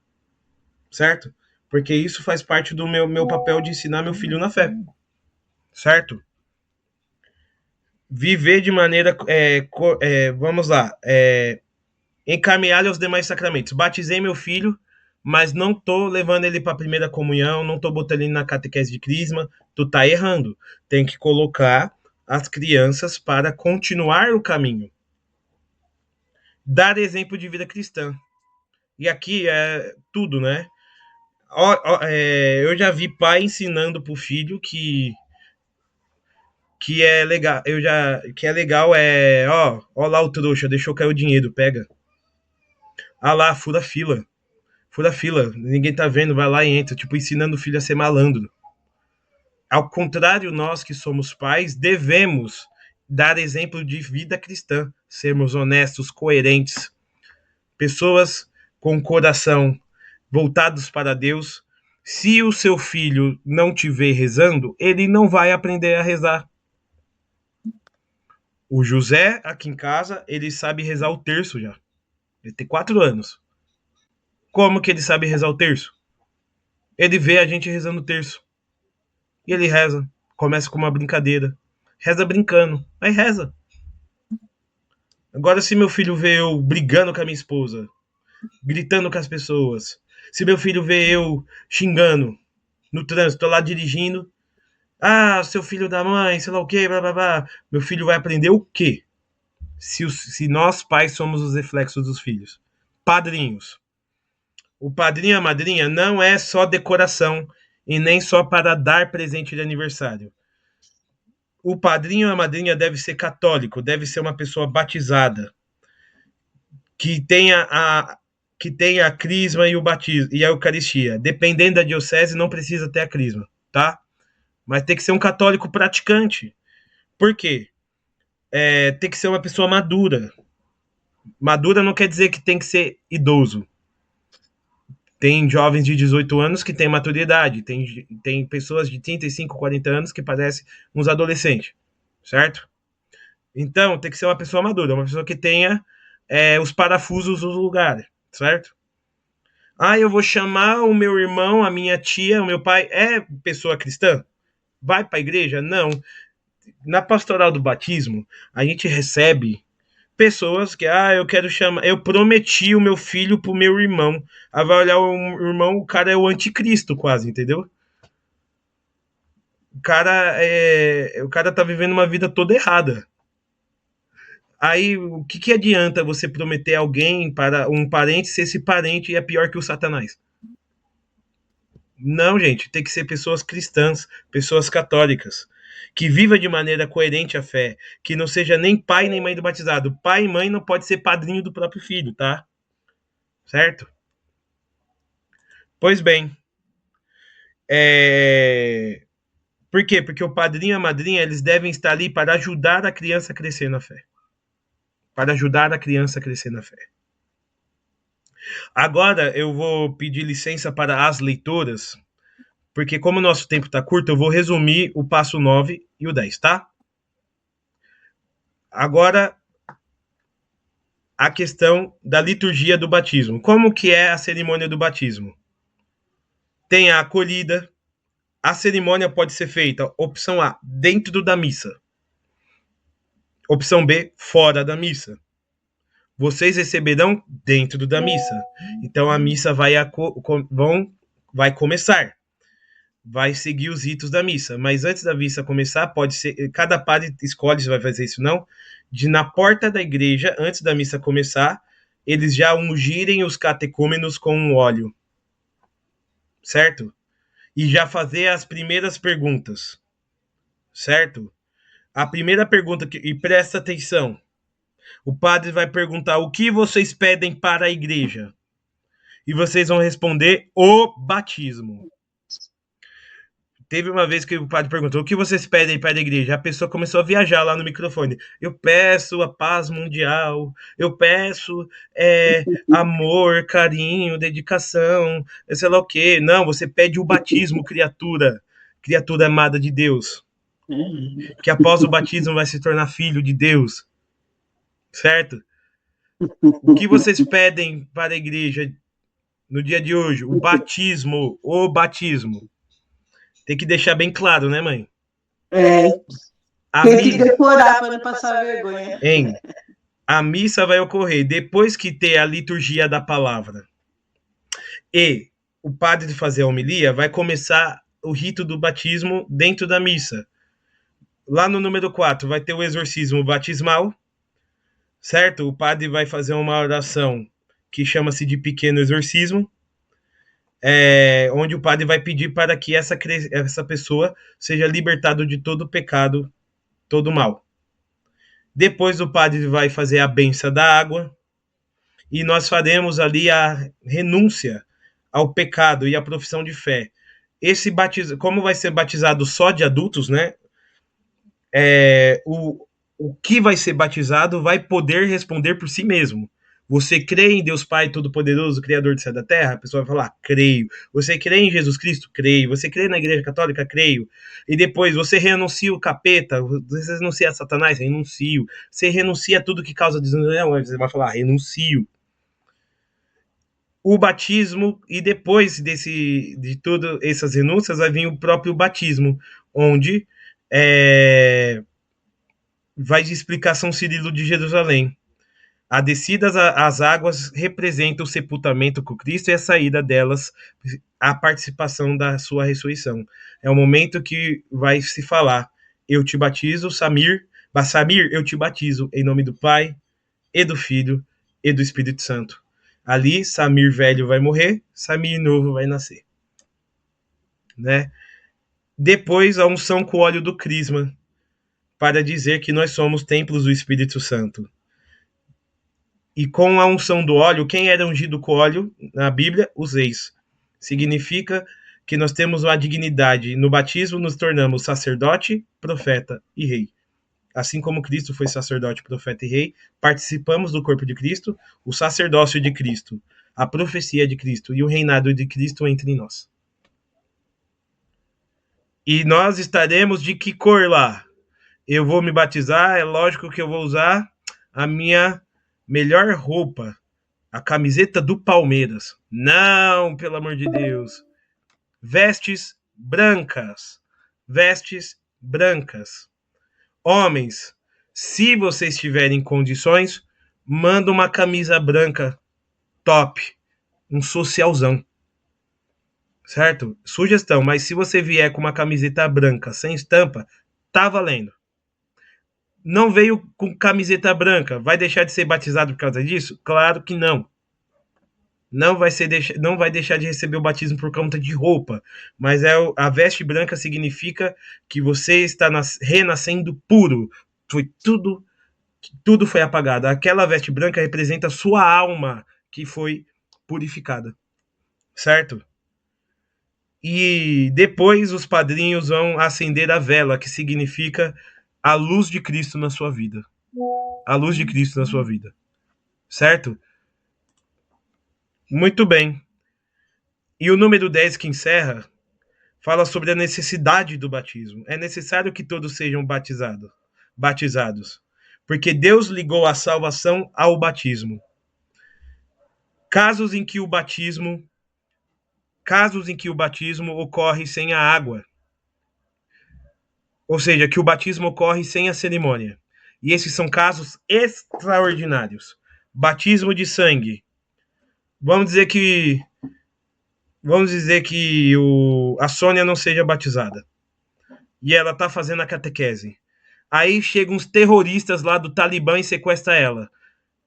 certo? porque isso faz parte do meu papel de ensinar meu filho na fé, certo? Viver de maneira, vamos lá, encaminhar aos demais sacramentos. Batizei meu filho, mas não tô levando ele para a primeira comunhão, não tô botando ele na catequese de crisma, tu tá errando. Tem que colocar as crianças para continuar o caminho. Dar exemplo de vida cristã. E aqui é tudo, né? Eu já vi pai ensinando pro filho que é legal, que é legal ó lá o trouxa, deixou cair o dinheiro, pega. Ah lá, fura fila, ninguém tá vendo, vai lá e entra, tipo, ensinando o filho a ser malandro. Ao contrário, nós que somos pais, devemos dar exemplo de vida cristã, sermos honestos, coerentes, pessoas com coração voltados para Deus. Se o seu filho não te vê rezando, ele não vai aprender a rezar. O José, aqui em casa, ele sabe rezar o terço já. Ele tem 4 anos. Como que ele sabe rezar o terço? Ele vê a gente rezando o terço. E ele reza. Começa com uma brincadeira. Reza brincando. Mas reza. Agora, se meu filho vê eu brigando com a minha esposa, gritando com as pessoas, se meu filho vê eu xingando no trânsito, tô lá dirigindo, seu filho da mãe, sei lá o quê, blá blá blá. Meu filho vai aprender o quê? Se nós pais somos os reflexos dos filhos. Padrinhos. O padrinho e a madrinha não é só decoração e nem só para dar presente de aniversário. O padrinho e a madrinha deve ser católico, deve ser uma pessoa batizada, que tenha a crisma e o batismo e a Eucaristia. Dependendo da diocese, não precisa ter a crisma, tá? Mas tem que ser um católico praticante. Por quê? Tem que ser uma pessoa madura. Madura não quer dizer que tem que ser idoso. Tem jovens de 18 anos que têm maturidade. Tem pessoas de 35, 40 anos que parecem uns adolescentes. Certo? Então, tem que ser uma pessoa madura. Uma pessoa que tenha os parafusos no lugar. Certo? Eu vou chamar o meu irmão, a minha tia, o meu pai. É pessoa cristã? Vai para a igreja? Não. Na pastoral do batismo, a gente recebe pessoas que, eu quero chamar, eu prometi o meu filho pro meu irmão. Aí vai olhar o irmão, o cara é o anticristo quase, entendeu? O cara tá vivendo uma vida toda errada. Aí, o que adianta você prometer alguém para um parente se esse parente é pior que o Satanás? Não, gente, tem que ser pessoas cristãs, pessoas católicas, que viva de maneira coerente a fé, que não seja nem pai nem mãe do batizado. Pai e mãe não pode ser padrinho do próprio filho, tá? Certo? Pois bem. Por quê? Porque o padrinho e a madrinha, eles devem estar ali para ajudar a criança a crescer na fé. Para ajudar a criança a crescer na fé. Agora eu vou pedir licença para as leitoras, porque como o nosso tempo está curto, eu vou resumir o passo 9 e o 10, tá? Agora, a questão da liturgia do batismo. Como que é a cerimônia do batismo? Tem a acolhida. A cerimônia pode ser feita, opção A, dentro da missa. Opção B, fora da missa. Vocês receberão dentro da missa. Então a missa vai começar. Vai seguir os ritos da missa. Mas antes da missa começar, pode ser, cada padre escolhe se vai fazer isso ou não, de na porta da igreja, antes da missa começar, eles já ungirem os catecúmenos com um óleo. Certo? E já fazer as primeiras perguntas. Certo? A primeira pergunta, e presta atenção, o padre vai perguntar o que vocês pedem para a igreja. E vocês vão responder o batismo. Teve uma vez que o padre perguntou o que vocês pedem para a igreja. A pessoa começou a viajar lá no microfone. Eu peço a paz mundial. Eu peço amor, carinho, dedicação, sei lá o quê. Não, você pede o batismo, criatura. Criatura amada de Deus. Que após o batismo vai se tornar filho de Deus. Certo? O que vocês pedem para a igreja? no dia de hoje, o batismo. Tem que deixar bem claro, né, mãe? Tem que decorar para não passar vergonha. A missa vai ocorrer depois que ter a liturgia da palavra e o padre fazer a homilia, vai começar o rito do batismo dentro da missa. Lá no número 4 vai ter o exorcismo batismal, certo? O padre vai fazer uma oração que chama-se de pequeno exorcismo, onde o padre vai pedir para que essa pessoa seja libertada de todo pecado, todo mal. Depois o padre vai fazer a bênção da água e nós faremos ali a renúncia ao pecado e a profissão de fé. Esse batismo, como vai ser batizado só de adultos, né? O que vai ser batizado vai poder responder por si mesmo. Você crê em Deus Pai Todo-Poderoso, Criador do céu e da terra? A pessoa vai falar, creio. Você crê em Jesus Cristo? Creio. Você crê na Igreja Católica? Creio. E depois, você renuncia o capeta? Você renuncia a Satanás? Renuncio. Você renuncia a tudo que causa desunião? Você vai falar, renuncio. O batismo, e depois de todas essas renúncias, vai vir o próprio batismo, onde vai de explicar São Cirilo de Jerusalém. A descida às águas representa o sepultamento com Cristo e a saída delas, a participação da sua ressurreição. É o momento que vai se falar, eu te batizo, Samir, eu te batizo em nome do Pai, e do Filho, e do Espírito Santo. Ali, Samir velho vai morrer, Samir novo vai nascer. Né? Depois, a unção com o óleo do crisma, para dizer que nós somos templos do Espírito Santo. E com a unção do óleo, quem era ungido com óleo na Bíblia? Os reis. Significa que nós temos uma dignidade. No batismo, nos tornamos sacerdote, profeta e rei. Assim como Cristo foi sacerdote, profeta e rei, participamos do corpo de Cristo, o sacerdócio de Cristo, a profecia de Cristo e o reinado de Cristo entre nós. E nós estaremos de que cor lá? Eu vou me batizar, é lógico que eu vou usar a minha melhor roupa, a camiseta do Palmeiras. Não, pelo amor de Deus. Vestes brancas. Vestes brancas. Homens, se vocês tiverem condições, manda uma camisa branca top, um socialzão. Certo? Sugestão, mas se você vier com uma camiseta branca sem estampa, tá valendo. Não veio com camiseta branca, vai deixar de ser batizado por causa disso? Claro que não. Não vai deixar de receber o batismo por conta de roupa, mas a veste branca significa que você está renascendo puro. Tudo foi apagado. Aquela veste branca representa a sua alma que foi purificada. Certo? E depois os padrinhos vão acender a vela, que significa a luz de Cristo na sua vida. A luz de Cristo na sua vida. Certo? Muito bem. E o número 10 que encerra fala sobre a necessidade do batismo. É necessário que todos sejam batizados. Porque Deus ligou a salvação ao batismo. Casos em que o batismo ocorre sem a água. Ou seja, que o batismo ocorre sem a cerimônia. E esses são casos extraordinários. Batismo de sangue. Vamos dizer que a Sônia não seja batizada. E ela está fazendo a catequese. Aí chegam uns terroristas lá do Talibã e sequestra ela.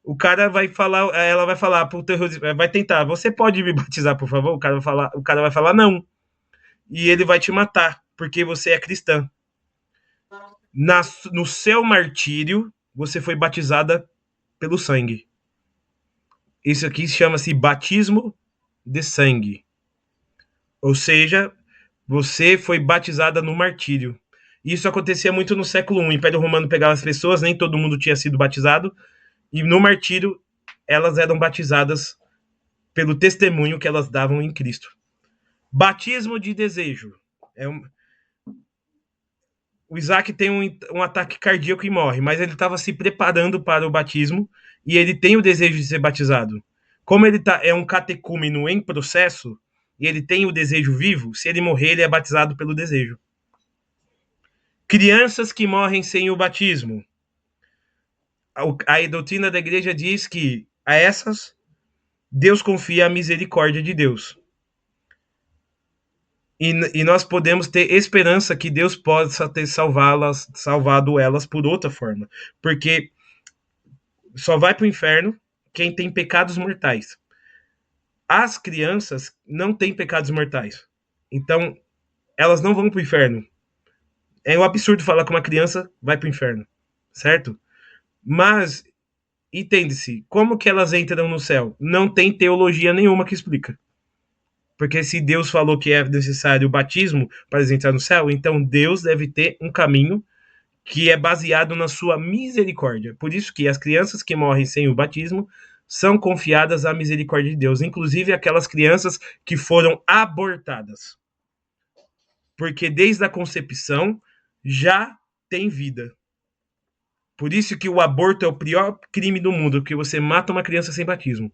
O cara vai falar, ela vai falar pro terrorista, vai tentar, você pode me batizar, por favor? O cara vai falar não. E ele vai te matar, porque você é cristã. No seu martírio, você foi batizada pelo sangue. Isso aqui chama-se batismo de sangue. Ou seja, você foi batizada no martírio. Isso acontecia muito no século I. O Império Romano pegava as pessoas, nem todo mundo tinha sido batizado. E no martírio, elas eram batizadas pelo testemunho que elas davam em Cristo. Batismo de desejo. O Isaac tem um ataque cardíaco e morre, mas ele estava se preparando para o batismo e ele tem o desejo de ser batizado. Como é um catecúmeno em processo, e ele tem o desejo vivo, se ele morrer, ele é batizado pelo desejo. Crianças que morrem sem o batismo. A doutrina da igreja diz que a essas, Deus confia a misericórdia de Deus. E nós podemos ter esperança que Deus possa ter salvado elas por outra forma. Porque só vai para o inferno quem tem pecados mortais. As crianças não têm pecados mortais. Então, elas não vão para o inferno. É um absurdo falar que uma criança vai para o inferno, certo? Mas, entende-se, como que elas entram no céu? Não tem teologia nenhuma que explica. Porque se Deus falou que é necessário o batismo para eles entrar no céu, então Deus deve ter um caminho que é baseado na sua misericórdia. Por isso que as crianças que morrem sem o batismo são confiadas à misericórdia de Deus, inclusive aquelas crianças que foram abortadas. Porque desde a concepção já tem vida. Por isso que o aborto é o pior crime do mundo, porque você mata uma criança sem batismo.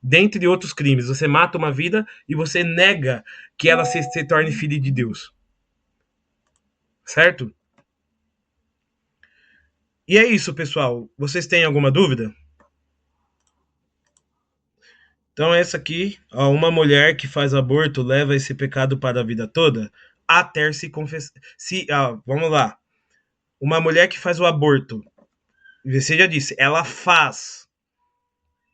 Dentre outros crimes, você mata uma vida e você nega que ela se torne filha de Deus. Certo? E é isso, pessoal. Vocês têm alguma dúvida? Então, essa aqui, ó, uma mulher que faz aborto leva esse pecado para a vida toda até se confessar. Vamos lá. Uma mulher que faz o aborto, você já disse, ela faz.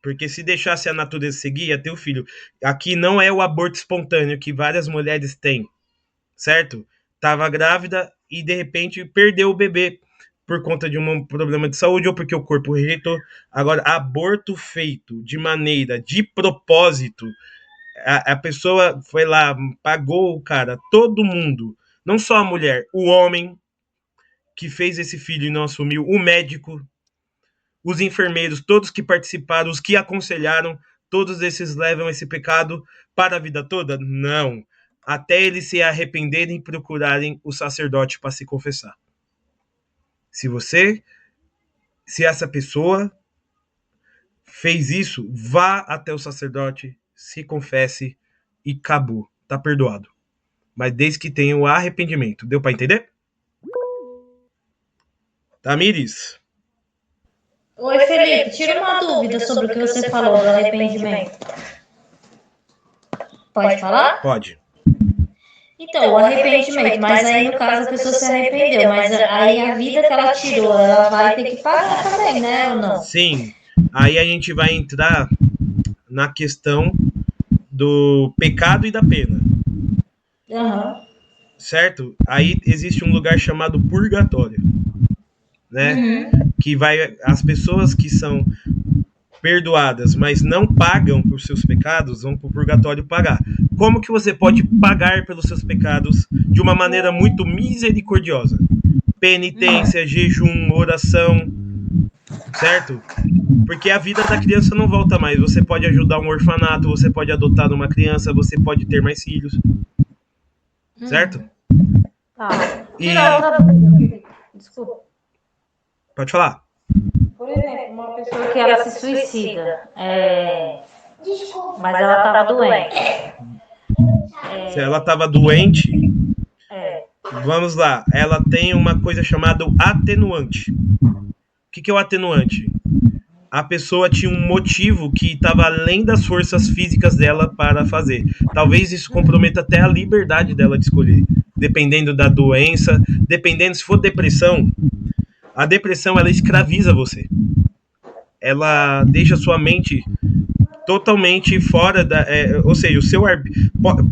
Porque se deixasse a natureza seguir, ia ter o filho. Aqui não é o aborto espontâneo que várias mulheres têm, certo? Tava grávida e de repente perdeu o bebê por conta de um problema de saúde ou porque o corpo rejeitou. Agora, aborto feito de maneira, de propósito, a pessoa foi lá, pagou o cara, todo mundo, não só a mulher, o homem que fez esse filho e não assumiu, o médico, os enfermeiros, todos que participaram, os que aconselharam, todos esses levam esse pecado para a vida toda? Não. Até eles se arrependerem e procurarem o sacerdote para se confessar. Se essa pessoa fez isso, vá até o sacerdote, se confesse e acabou. Tá perdoado. Mas desde que tenha o arrependimento. Deu para entender? Tamires? Oi, Felipe, tira uma dúvida sobre o que você falou do arrependimento. Pode falar? Pode. Então, o arrependimento, mas aí no caso a pessoa se arrependeu, mas aí a vida que ela tirou, ela vai ter que pagar também, né, ou não? Sim. Aí a gente vai entrar na questão do pecado e da pena. Uhum. Certo? Aí existe um lugar chamado purgatório, né? Uhum. Que vai as pessoas que são perdoadas, mas não pagam por seus pecados, vão para o purgatório pagar. Como que você pode pagar pelos seus pecados de uma maneira muito misericordiosa? Penitência, jejum, oração, certo? Porque a vida da criança não volta mais. Você pode ajudar um orfanato, você pode adotar uma criança, você pode ter mais filhos, certo? Tá. Desculpa. Pode falar. Por exemplo, uma pessoa que ela se suicida, mas ela estava doente. Se ela estava doente, vamos lá, ela tem uma coisa chamada atenuante. O que é o atenuante? A pessoa tinha um motivo que estava além das forças físicas dela para fazer. Talvez isso comprometa até a liberdade dela de escolher, dependendo da doença, dependendo se for depressão. A depressão, ela escraviza você. Ela deixa sua mente totalmente fora da... ou seja, o seu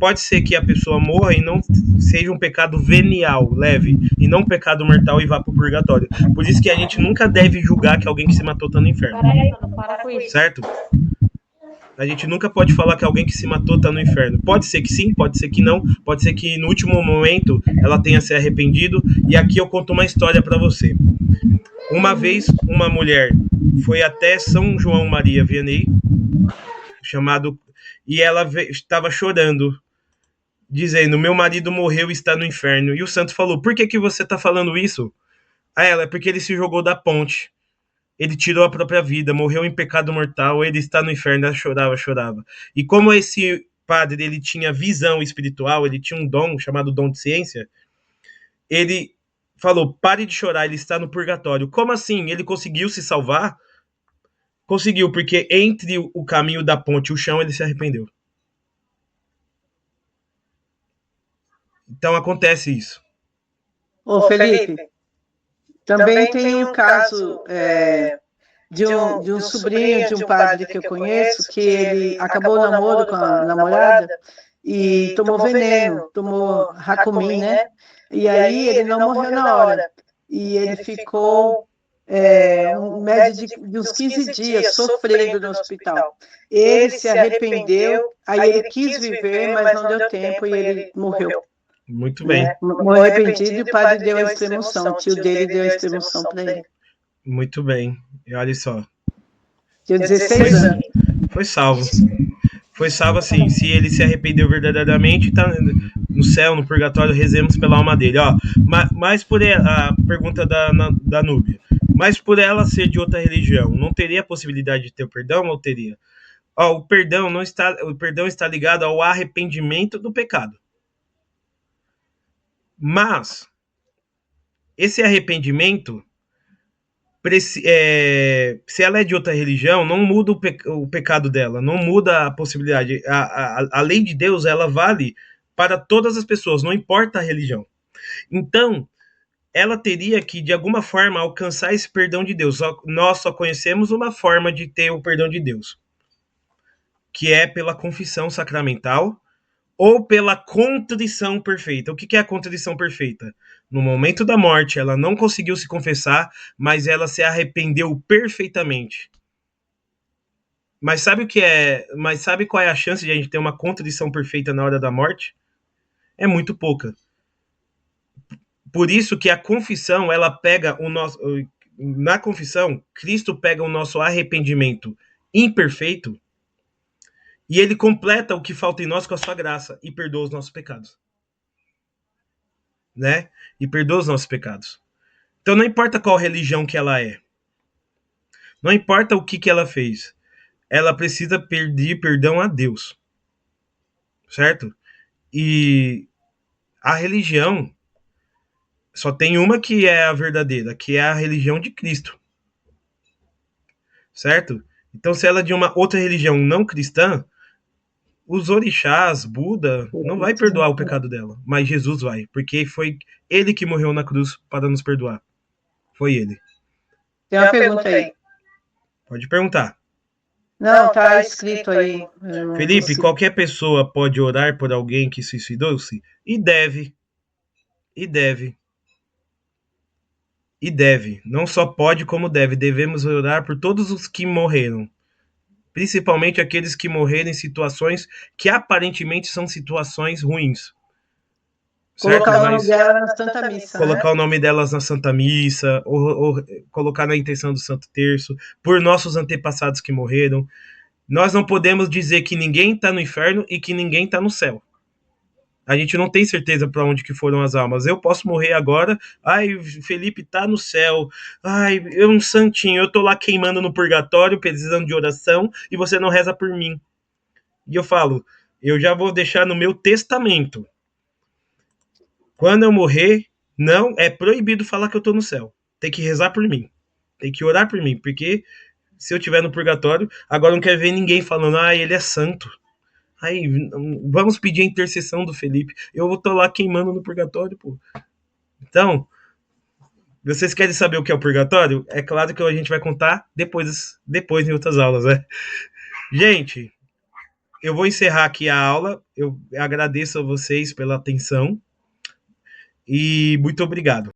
pode ser que a pessoa morra e não seja um pecado venial, leve, e não um pecado mortal e vá para o purgatório. Por isso que a gente nunca deve julgar que alguém que se matou está no inferno. Para com isso. Certo? A gente nunca pode falar que alguém que se matou está no inferno. Pode ser que sim, pode ser que não, pode ser que no último momento ela tenha se arrependido. E aqui eu conto uma história para você. Uma vez, uma mulher foi até São João Maria Vianney, e ela estava chorando, dizendo: meu marido morreu e está no inferno. E o santo falou: por que você está falando isso? A ela: é porque ele se jogou da ponte. ele tirou a própria vida, morreu em pecado mortal, ele está no inferno, ela chorava, chorava. E como esse padre, ele tinha visão espiritual, ele tinha um dom chamado dom de ciência, ele falou, pare de chorar, ele está no purgatório. Como assim? Ele conseguiu se salvar? Conseguiu, porque entre o caminho da ponte e o chão, ele se arrependeu. Então acontece isso. Ô, Felipe, também tem um caso de um sobrinho de um padre que eu conheço, que ele acabou o namoro com a namorada e tomou veneno, tomou Racumin, né? E aí ele não morreu na hora. E ele ficou um médio de uns 15 dias sofrendo no hospital. Ele se arrependeu, aí ele quis viver, mas não deu tempo e ele morreu. Muito bem. Morreu arrependido e o padre deu a extrema-unção, o tio dele deu a extrema-unção para ele. Muito bem. E olha só. Tinha 16 anos. Foi salvo. Foi salvo assim, se ele se arrependeu verdadeiramente, tá no céu, no purgatório, rezemos pela alma dele. Ó, mas por ela, a pergunta da Núbia, mas por ela ser de outra religião, não teria a possibilidade de ter o perdão ou teria? Ó, o perdão está ligado ao arrependimento do pecado. Mas esse arrependimento, se ela é de outra religião, não muda o pecado dela, não muda a possibilidade. A lei de Deus, ela vale para todas as pessoas, não importa a religião. Então, ela teria que, de alguma forma, alcançar esse perdão de Deus. Nós só conhecemos uma forma de ter o perdão de Deus, que é pela confissão sacramental ou pela contrição perfeita. O que é a contrição perfeita? No momento da morte, ela não conseguiu se confessar, mas ela se arrependeu perfeitamente. Mas sabe o que é? Mas sabe qual é a chance de a gente ter uma contrição perfeita na hora da morte? É muito pouca. Por isso que a confissão, ela pega o nosso... Na confissão, Cristo pega o nosso arrependimento imperfeito e ele completa o que falta em nós com a sua graça e perdoa os nossos pecados. Né? E perdoa os nossos pecados. Então não importa qual religião que ela é. Não importa o que ela fez. Ela precisa pedir perdão a Deus. Certo? E a religião só tem uma que é a verdadeira, que é a religião de Cristo. Certo? Então se ela é de uma outra religião não cristã, os orixás, Buda, não vai perdoar o pecado dela, mas Jesus vai, porque foi ele que morreu na cruz para nos perdoar. Foi ele. Tem uma pergunta aí. Pode perguntar. Não, tá escrito aí. Felipe, qualquer pessoa pode orar por alguém que suicidou-se? E deve. E deve. E deve. Não só pode, como deve. Devemos orar por todos os que morreram. Principalmente aqueles que morreram em situações que aparentemente são situações ruins. Colocar o nome delas na Santa Missa. Colocar o nome delas na Santa Missa, ou colocar na intenção do Santo Terço, por nossos antepassados que morreram. Nós não podemos dizer que ninguém está no inferno e que ninguém está no céu. A gente não tem certeza para onde que foram as almas. Eu posso morrer agora, ai, Felipe tá no céu, ai, eu um santinho, eu tô lá queimando no purgatório, precisando de oração, e você não reza por mim. E eu falo, eu já vou deixar no meu testamento. Quando eu morrer, não é proibido falar que eu tô no céu. Tem que rezar por mim. Tem que orar por mim, porque se eu estiver no purgatório, agora não quero ver ninguém falando, ele é santo. Aí, vamos pedir a intercessão do Felipe. Eu vou estar lá queimando no purgatório, pô. Então, vocês querem saber o que é o purgatório? É claro que a gente vai contar depois em outras aulas, né? Gente, eu vou encerrar aqui a aula. Eu agradeço a vocês pela atenção. E muito obrigado.